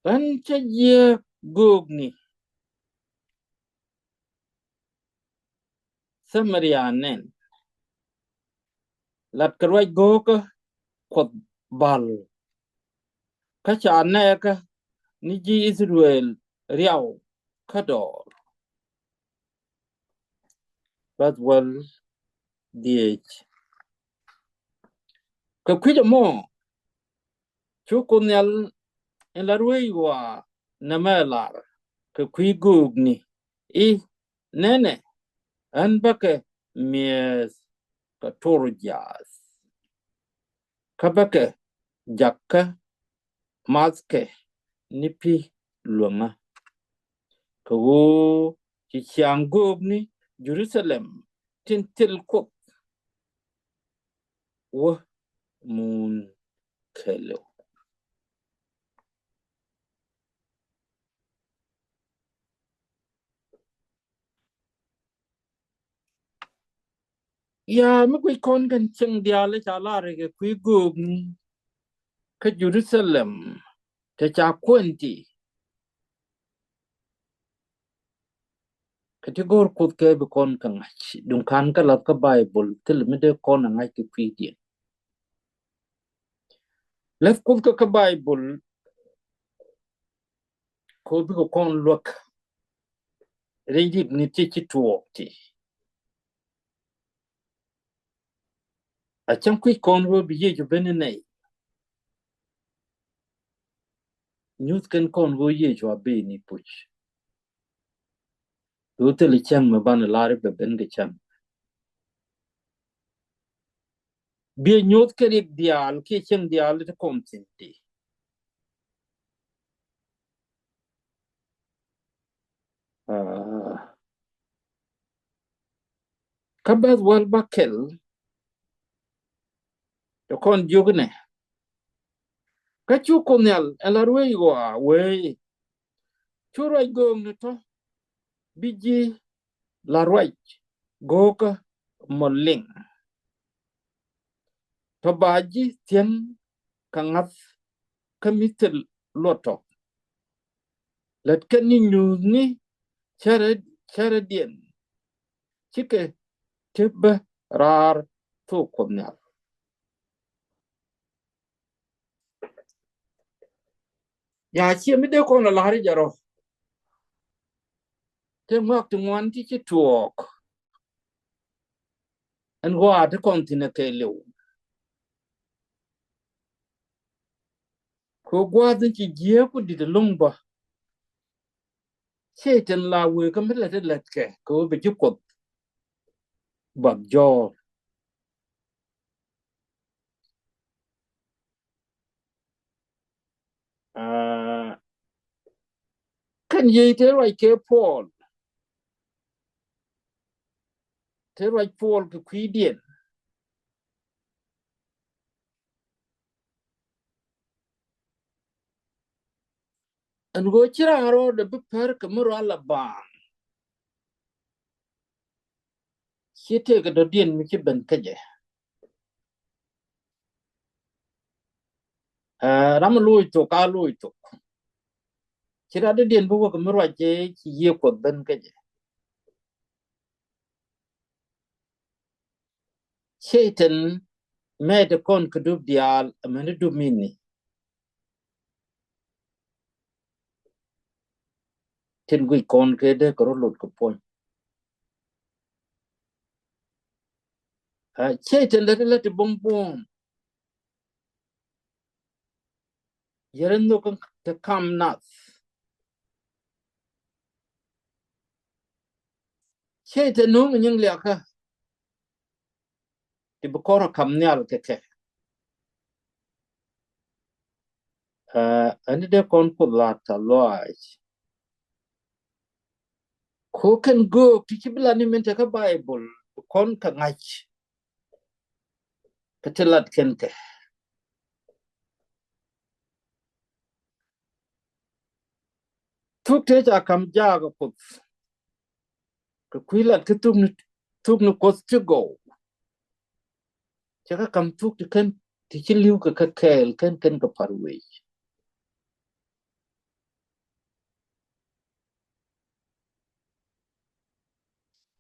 anh chơi gì gục ni Samarianen lát cái quay gục quật bal cái chả này cái Niji Israel riau kador bác world DH cái quý mo chú con nhal en la ruồi wa namelar cái quý gục ni I nene an bake mies ka torjas ka bake jakka maske nipi luanga ka wo ci Chiang ni Jerusalem tintil ko wo mun kelo ya mi ko kon kan cheng dia le cha la re ke kui gub ni ka Jerusalem ta cha kwenti ka ti gor kut ke bi kon kan ach dun kan ka lat ka Bible til mi de kon ngai ki kui di lef kut ka Bible ko bi ko kon lok re ni ti ci tuok ti a chan kui kon wo bi ye ju bene nei news ken kon wo ye ju abe ni puch do te li chang ma ban la re be ben de chang bi nyot ke rik dial ke chang dial te kom tin ti ka ba wal bakel to kon jugne ka chu konel elarwe wa we chu roi gong ne to biji la roi goka moling to baji tien kangat kamitel loto let ken ni news ni chere dien chike tibbe rar to konel ya chi mi de kon la hari jaro te mak tu ngwan ti chi tuok en wa te kontine ke lew ko gwa den chi je ku di de lungba che ten la we ka mi le de let ke ko be ju ko bak jo kan ye te roi ke Paul te roi Paul ke kwi dien en go chira ro de be per ke mo ala ba che te ke do dien mi che ben ke je ram lui to ka lui to chira de dien bu ko mo roi che chi ye ko ben ke je che ten me de kon ke du dial me du mini ten gui kon ke de ko lot ko pon che ten le te bom bom yeren no kan te kam na che te no ngin le ka ti bu ko kam nyal ke ke ani de kon ko la ta loaj ko kan go ti ki bla ni mente ka Bible kon ka ngach ka telat ken ke thuốc thế chả cầm giá cái cột cái quý là cái thuốc nó cột chưa gỗ chả cái cầm thuốc thì chỉ lưu cái kẹl cái phải vậy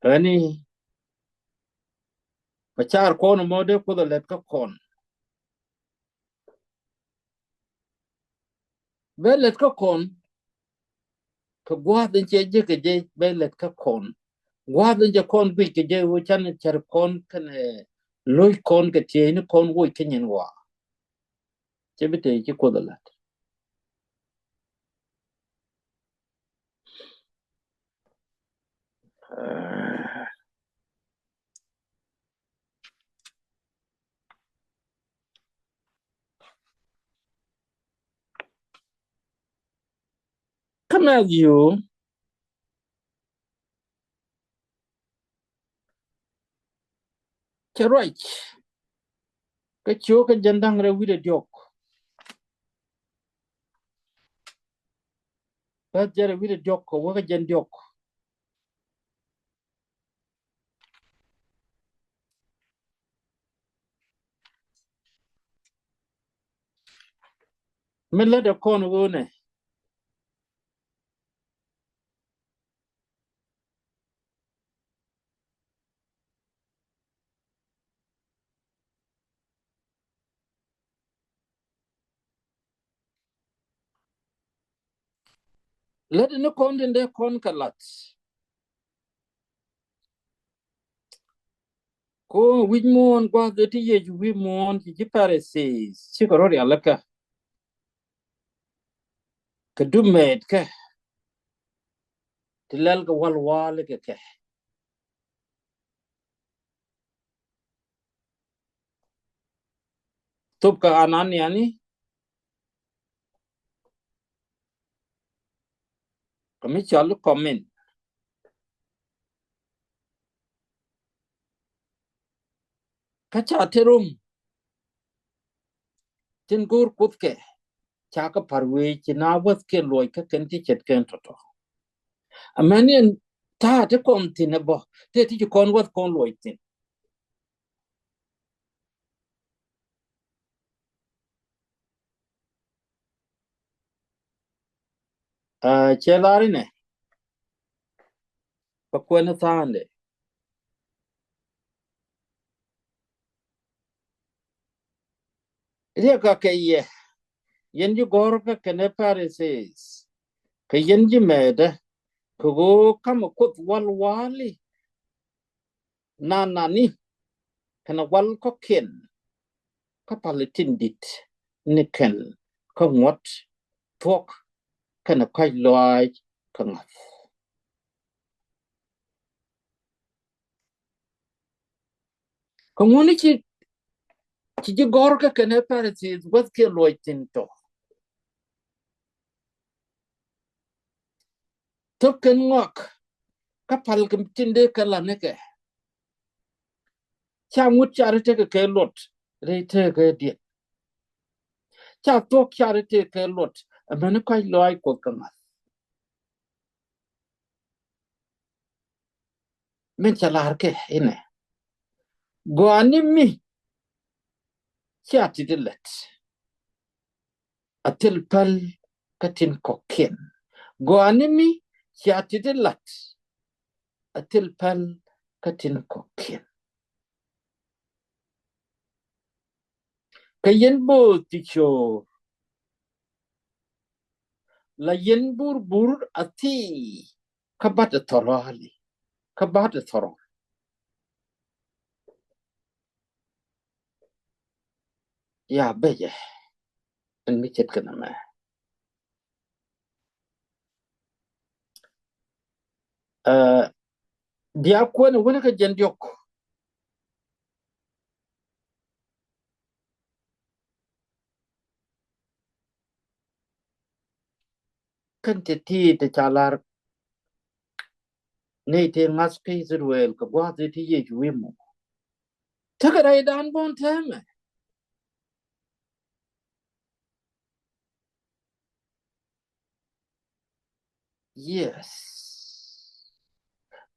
ani mà chả con mà để có được cái con về lệch cái con cái quá đến chế cái chế về lệch cái con quá đến chế con bị cái chế vô chân chả con cái này lôi con cái chế nó con vô cái nhân hóa chế biết thế chứ có được come as you chả right cái chỗ cái dân đang ra với được cái giờ với được có cái dân được mình lấy được con vô này lấy nó con đến đây con cả lát ko wimon kwa gati ye wimon ki pare se si ko rori alaka ka dumet ka tilal ka walwal ka top ka anan yani kami chalu comment ka cha terum tin gur kut ke cha ka parwe chi na wat ke loy ka ken ti chet ken to amanen ta te kom tin bo te ti kon wat kon loy tin chelari ne pa kwena tande ria ka ke ye yen ju gor ka ken pare se ka yen ji mede ko kama kut walwali na nani kana wal ko ken ka palitin dit ni ken ko ngot tok kana kai loy ka ngat ko ngoni ci ji gor ka kana parati wat ke loy tin to ken ngok ka pal kam tinde ka la ne ke cha mut cha te ke lot re te ke di cha to cha te ke lot amana kai loy ko ka ngat men cha lar ke ine go animi cha ti dilet atil pal katin koken go animi cha ti dilet atil pal katin koken kayen bo ti cho la yen bur ati kabat torali kabat toro ya beye en mi chet kana ma dia ko ne wona ka jen yok kan te chalar ne te ngas ke zruel ka gwa te ti ye juimo ta ka dai dan bon teme yes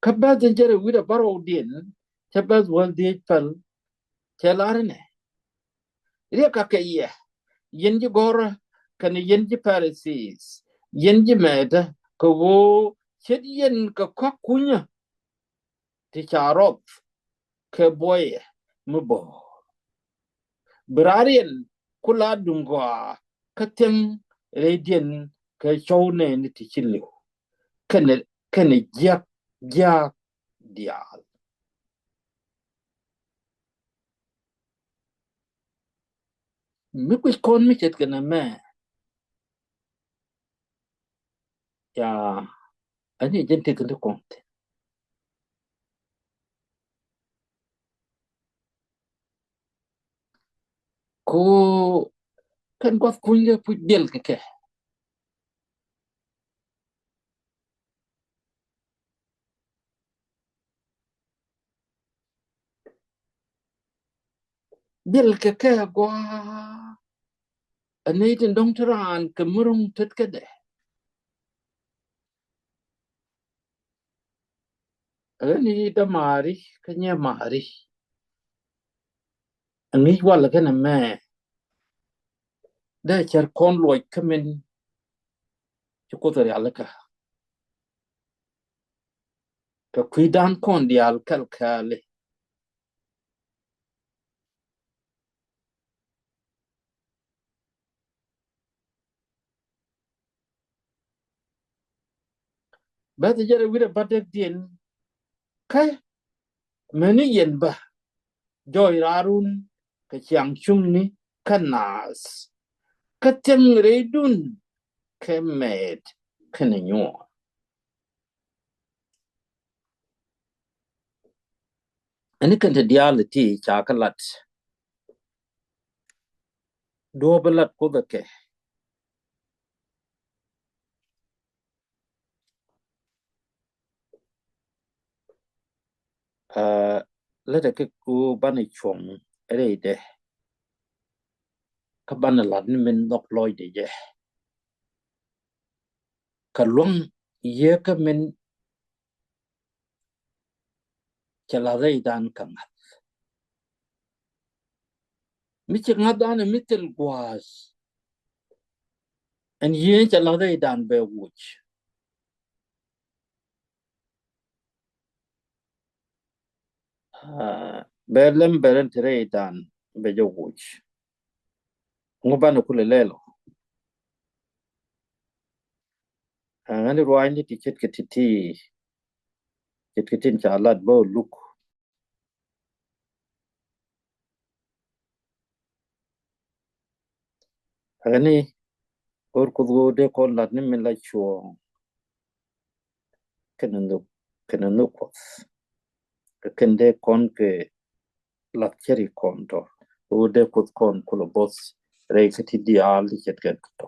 kabad jere wida baro din tabaz wal di pal telarne ria ka ke ye yenji gora kan yenji palaces yenji meda ko wo chet yen ka kwakunya ti charop ke boye mubo brarien kula dungwa katem radian ka chawne ni ti chillo kan jak jak dial mi kwis kon mi chet kana me ya ani gente kan konte ko kan kwa kunja pu del ke del ke gwa ani tin dong tran ke murung tet ke de ani da mari kanya mari ani wala kana me da char kon loy kamen ko tori alaka ka kuidan kon dial kal kale ba ta jara wira badak din kai meni yen ba joy rarun ka chiang chung ni kanas ka tem redun ke med kana nyo ani kan ta diality chakalat do balat ko da ke la da ke ku bani chong re de ka bana lat ni men nok loy de je ka luang ye ka men chala re dan kan mi chi ngadan mi tel gwas an ye chala re dan be wuch belem beren tere dan be jo wuch ngobana kule lelo ngani ruai ni ti chet ke ti chet ke tin chalat bo luk ngani or ko de ko lat ni men la chuo kenando kenando ko kende kon ke lat cheri kon to o de ko kon kulo bos re ke ti di al chet ke to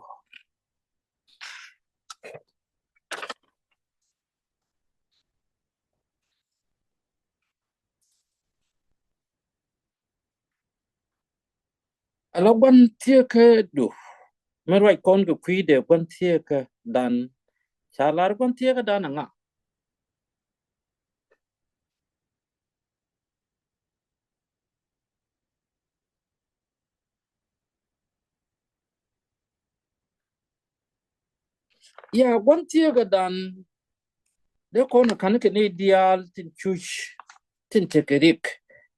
ala ban tie ke du mer wai kon ke kwi de ban tie ke dan chalar ban tie ke dan nga ya ban tie ke dan de kon kan ke ni dial tin chuch tin tekerik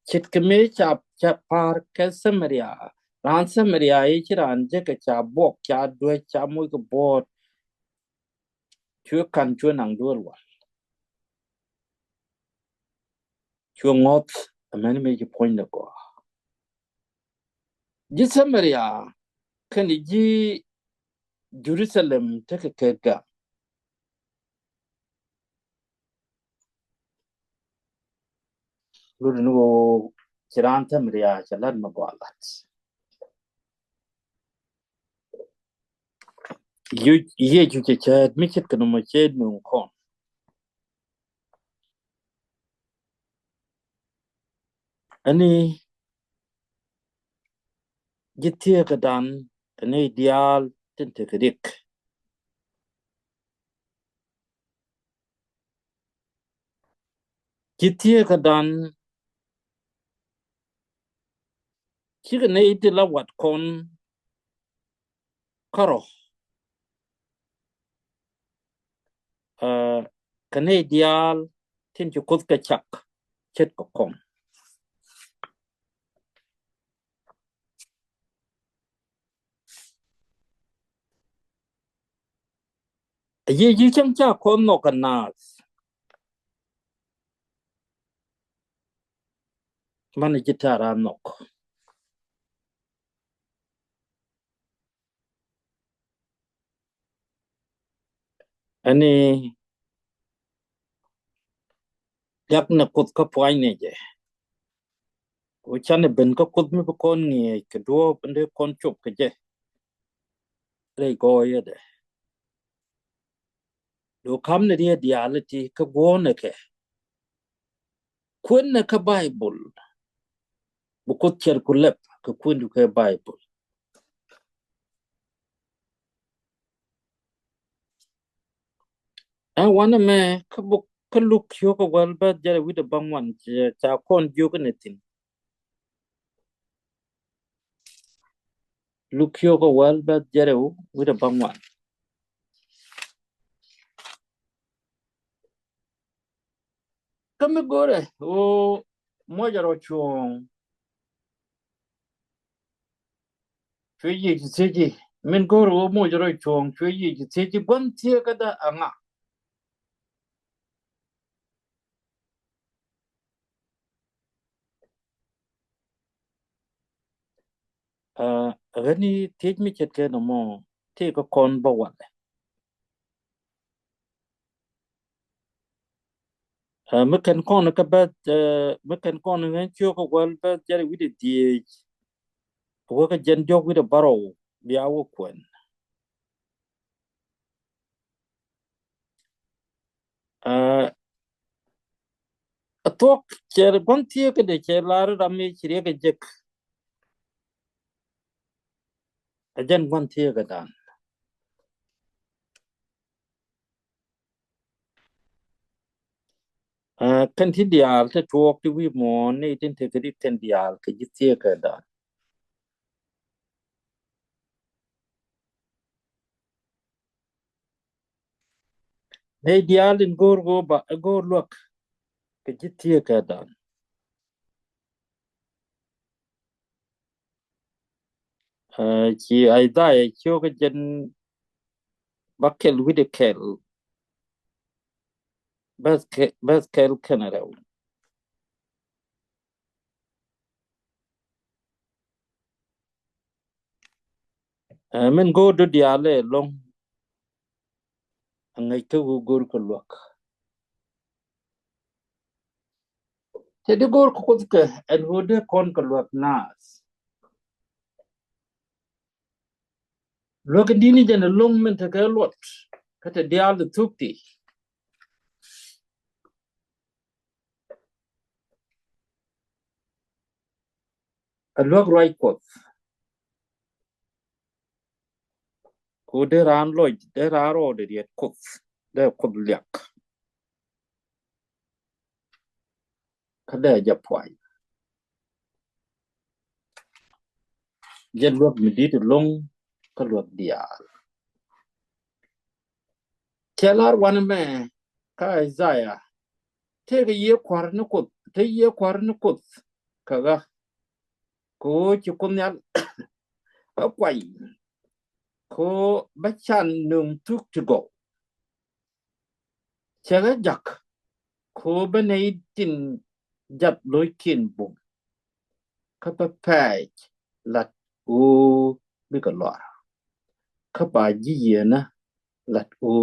chit ke me cha par ke samaria ran samaria e chiran je ke cha bok cha dwe cha mu ke bot chu kan chu nang dur wa chu ngot amen me ji point ko ji samaria kan ji jerusalem te ke ga lu no chiran samaria chalan ma gwalat ye ju che cha mi chit kan mo che nu kon ani ji tie ka dan ne dial tin tekerik Chitie ka dan chiga ne iti la wat kon karo kane dial tin chu kut ka chak chet ko kom ye chang cha kon no kanas man jitara nok ani yak na kut ka pwai ne je o chane ben ka kut mi kon ni ke do pende kon chup ke je re go ye de do kam ne dia diality ka go ne ke kun ne ka bible bu ko cher ku lep ka kun du ka bible wana me ka bu ka luk yo ka wal ba jere wi de bangwan cha kon ju ka ne tin luk yo ka wal ba jere wi de bangwan kame gore o moja ro chuong chwe yi ji seji min gore o moja ro chuong chwe yi ji seji bon tie ka da anga gani tej mi chet ke no mo te ko kon ba wa me kan kon ka ba me kan kon ngan chu ko wal ba jere wi de die wo ka jen jog wi de baro bi awo kwen atok cher bon tie ke de cher lar da mi chire ke jek ajan bon tie ka dan kan ti dial te tuok ti wi mo ne tin te ke ten dial ke ji tie ka dan ne dial in gor go ba gor lok ke ji tie ka dan chi ai da e chyo ke jen bakel wi de kel bas kel kenara men go do dial e long ngai ke gor ko lok te de gor ko ke en go de kon ko lok nas lok dini jen long men te ke lot ka te dial de tukti a lok roi ko ku de ran loy de raro de yet ko de ko lyak ka de ja pwai je lok mi dit long ka lok dia kelar wan me ka Isaiah te ga ye kwar no ko te ye kwar no ko kaga ko chi kun yal a kwai ko ba chan nung tuk to go chega jak ko ba nei tin jat loy kin bum ka pa pai lat o bi ka lo ka ba ji ye na lat o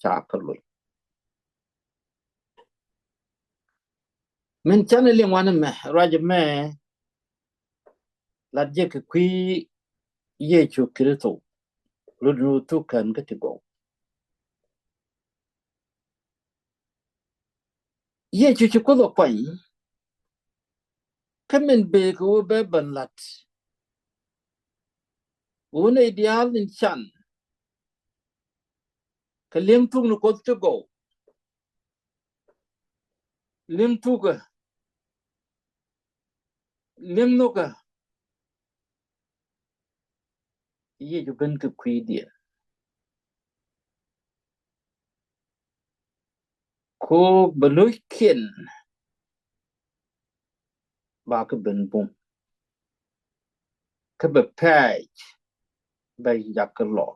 cha ka lo men chan le wan me raj me lat je ka kwi ye chu krito lu lu tu kan ka ti go ye chu chu ko lo kwai ka men be ko be ban lat o ne ideal in chan ka leng tu no ko to go lim tu ka lim no ka ye ju ben ka kwi dia ko beloy ken ba ka ben bum ka be pai ba ya ka lo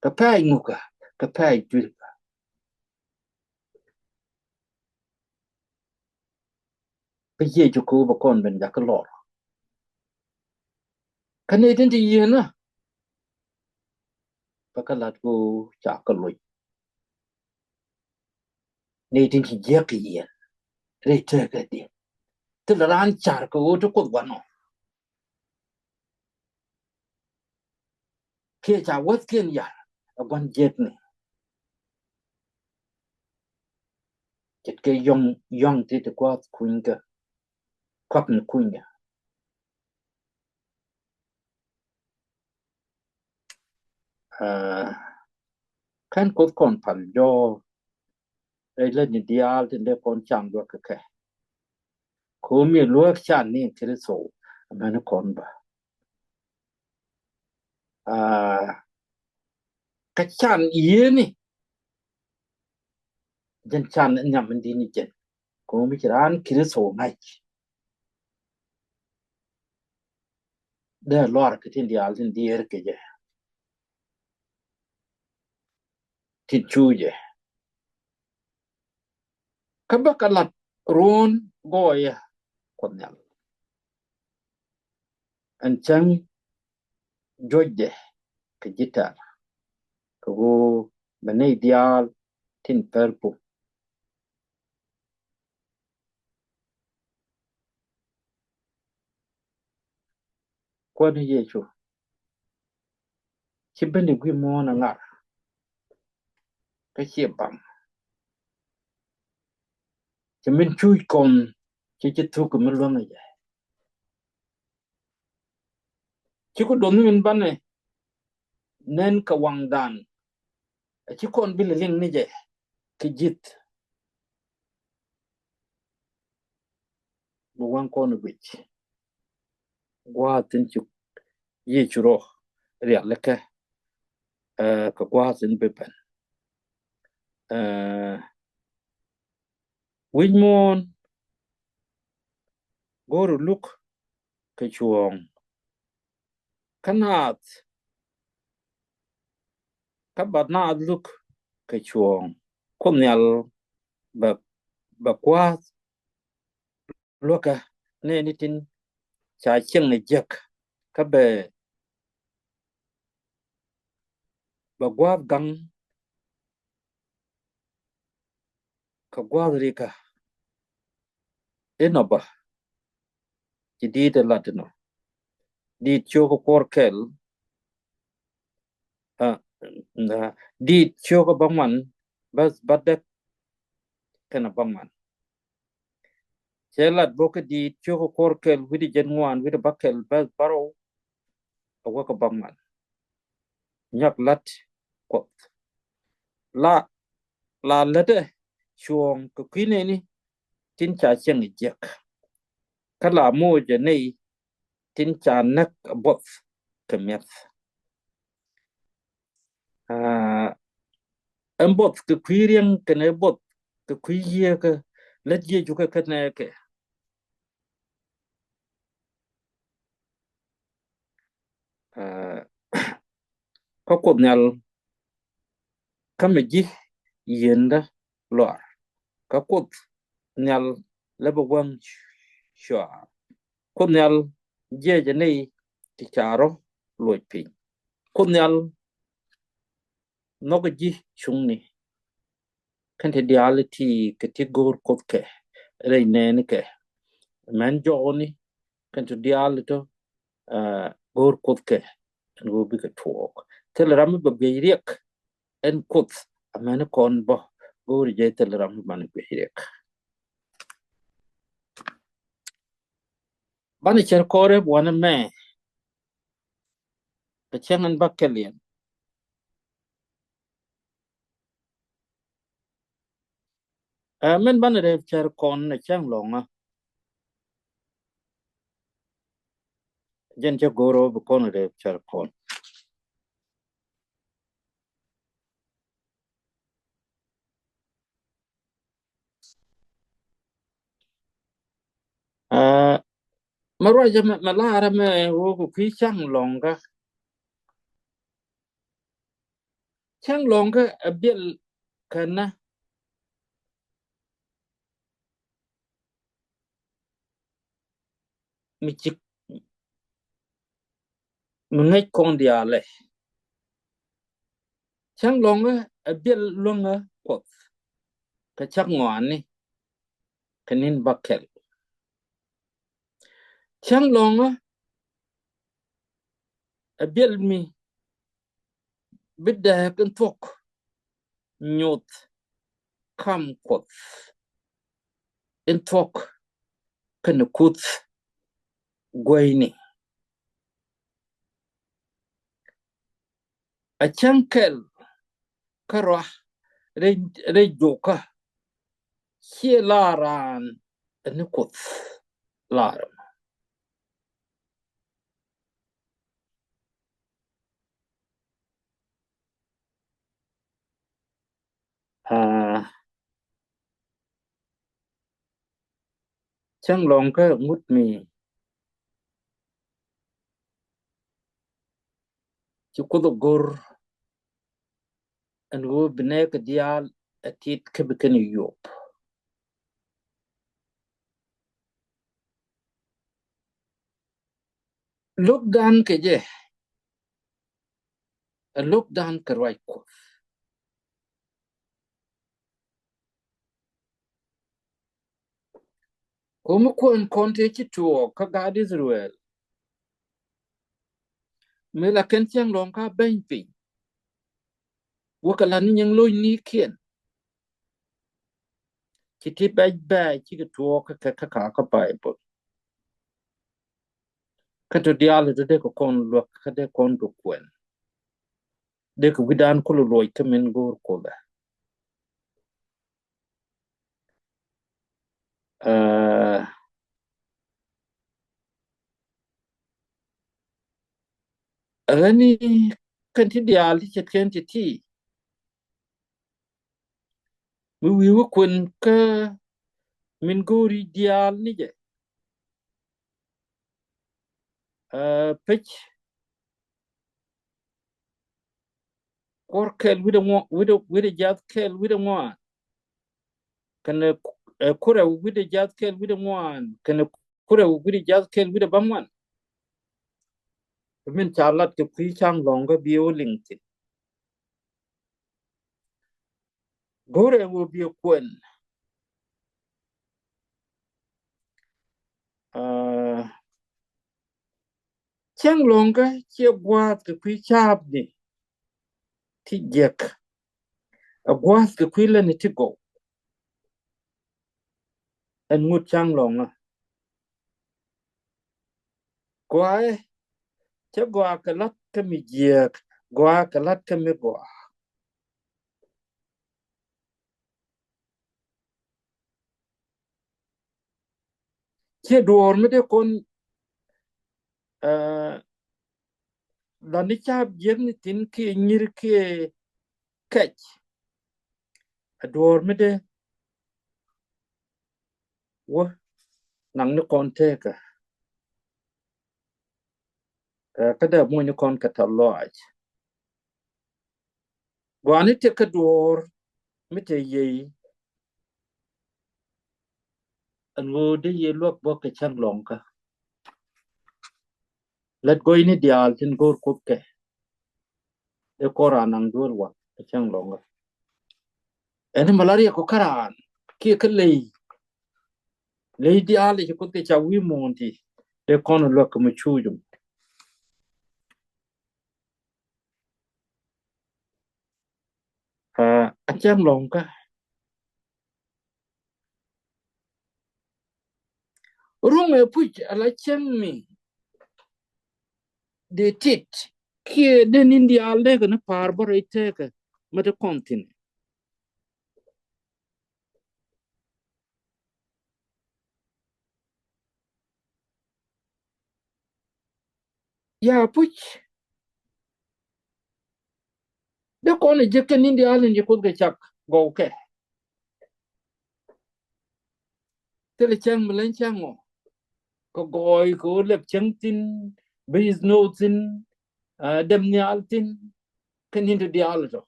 ka pai nu ka pai ju ba ye ju ko ba kon ben ya ka lo ka ne tin ti ye na ba ka lat ko cha ka lo ne tin ti ye ka ye re te ka dia te la ran char ko to ko wa no ke cha wat ken ya a ban jet ne jet ke yong ti te kwa kuin ka kwak ne kuin ya kan ko kon pal jo ai le ni dial tin de kon chang do ka ka ko mi lo chan ni ti so ma ne kon ba ka chan ye ni jen chan nyam ndi ni jen ko mi ran ki so ngai de lor ka tin dial tin dier ke je tin chu je ka ba ka lat ron go ya kon nyal an chang joje ka jita ko go ba ne dial tin perpu ko ni ye chu chi ben de gwi mo na ngar ka chi bam chi min chu kon chi chi tu ko mi lo ngai chi ko don min ban ne nen ka wang dan chi kon bi le ling ni je ki jit bu wang kon gwich gwa tin chu ye chu ro ria le ka ka gwa tin be ban win mon go ru luk ka chuong kanat ka ba na luk ka chuong kom nyal ba ba kwa lo ka ne ni tin cha chieng ne jek ka be ba gwa gang ka gwa ri ka enoba ti di de latino di chu ko korkel di chu ko bangman bas badak kana bangman chelat boka di chu ko korkel widi jenwan widi bakel bas baro ko ko bangman nyak lat ko la la lede chuong ko kine ni tin cha cheng jek kala mo je nei tin cha nak bot kemet bot ke kwirieng kene bot ke kwiye ke let ye ju ke kene ke ko ko nyal kameji yenda lor ka ko nyal lebo wang shwa ko nyal je nei ti charo loj pi ko nyal no ji chung ni kan te reality ke ti gor ko ke re ne ne ke man jo ni kan te reality gor ko ke go bi ke talk tel ram ba be riek en kot amana kon bo gor je tel ram man be riek bani cher kore wana me ke chengan ba kelien men ban re char kon na chang longa jen che goro bu kon re char kon marwa je malara me wo ku ki chang longa abiel kana mi chik ngai kon dia le chang longa abiel longa ko ka chak ngwan ni kanin bakel chang longa abiel mi bidda kan tok nyot kam ko en tok kan kut goyni a chankel karwa re joka hier laran en kut laran chang long ka mut mi chu ko gor an go bne ka dial atit ka beken yo look dan ke je look dan karwai ko mu ko en konte chi tuo ka ga Israel me la ken chang long ka ben pi wo ka lan nyang lo ni kien chi ti ba chi ka tuo ka pai po ka to dial de ko kon lo ka de kon do kwen de ko gidan ko lo ka men gor ko da rani kan ti dial ti chet ken ti mi wi wo kwen ka min gori dial ni je pech kor kel wida jat kel wida mo kana kura wida jat kel wida mo kana kura wida jat kel wida bamwan min chalat ke pi chang longa bio lingti gore wo bio kwen chang longa che gwat ke pi chap ni ti jek a gwat ke pi la ni ti go en ngut chang longa kwae che gwa ka lat ke mi jek gwa ka lat ke mi gwa che duor mi de kon la ni chap jen ni tin ki nyir ki kech duor mi de wo nang ni kon te ka da mo ni kon ka ta loj gwa ni te ka duor mi te ye an wo de ye lok bo ka chang long ka let go ni dial tin gor ko ke e ko ra nang dur wa ka chang long ka en malaria ko karan ki ka le dial ki ko ke cha wi mon ti e kon lo ka mu chu jum a chang long ka rung e puch ala chang mi de tit ki den india alde ga na par bor ite ka mata kontin ya puch de ko ne je ken indi alen je ko ge chak go ke tele chang melen chango ko goy ko lep chang tin bis no tin dem ni altin ken indi di alto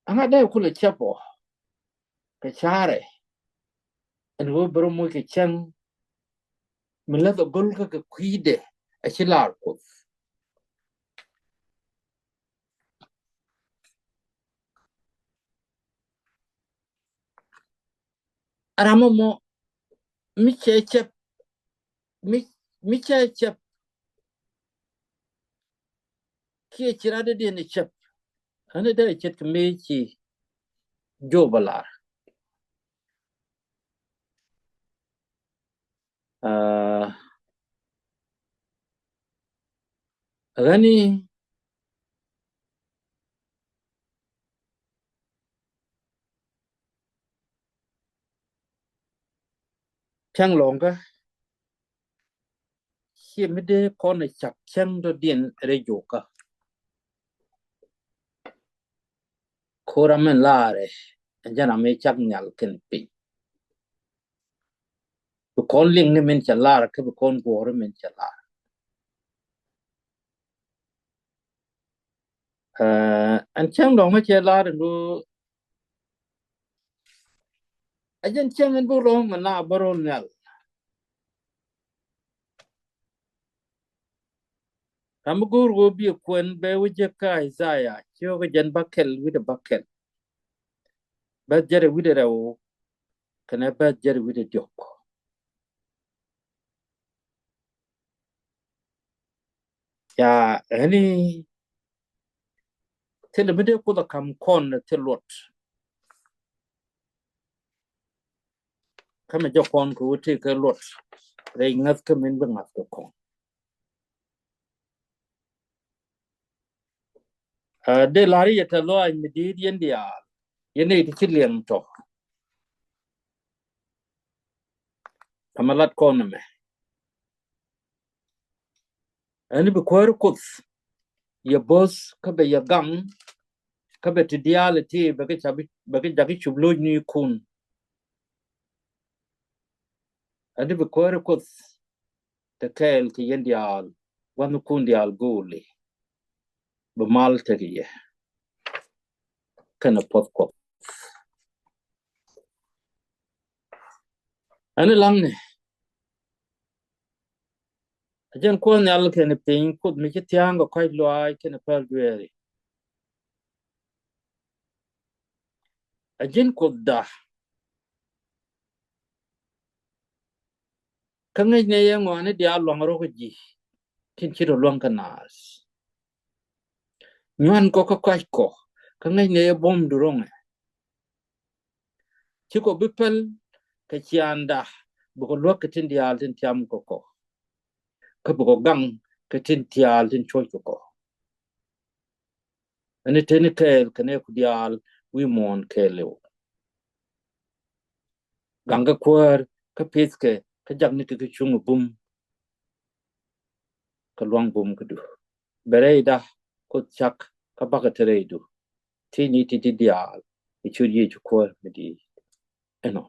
anga de ko le chapo ke chare en wo bro mo ke chang mila do gol ka kuide a chilar ko aramo mo mi che chep mi che chep ki chirade de ne chep ane de chet me chi jo balar gani chang long ka chi me de ko ne chap chang do dien re jo ka kora men lare jana me chak nyal ken pi bu kon ling ne men chalar ke bu kon bor men chalar an chang long ma chalar ndu ajen chang en bu long ma na barol nyal am gur go bi kwen be wije ka isaya cho ga jan bakel wi de bakel ba jere wi de rawo kana ba jere wi de jok ya ani tele me de ko da kam kon te lot kama jo kon ko te ke lot re ngat ka men ba ngat ko kon de lari ya ta lo ai mi di yen dia yene ti chilian to kamalat kon me ani be ko ko ya boss ka be ya gam ka be ti diale ti be ke chabi be ke jagi chublo ni kun ani be ko ko te kel ki yen dia wanu kun dia goli be mal te ye kana pot ko ani lang ne ajen ko nyal ke ne pin kut mi ti tiang ko kai lo ai ke ne pel dueri ajen ko da ka ngai ne yang wa ne dia lo ngaro ko ji kin chi ro lo kanas nyan ko ka kai ko ka ngai ne bom durong chi ko bipel ka chi anda bu ko lo ka tin dia tin tiam ko ka bu ko gang ka tin tial tin choi ko ani teni kel kane ku dial wi mon kelo ganga kwar ka piske ka jagni ke chung bum ka luang bum ka du bereida ko chak ka baka tereidu ti ni ti dial i churi ju kwar medi eno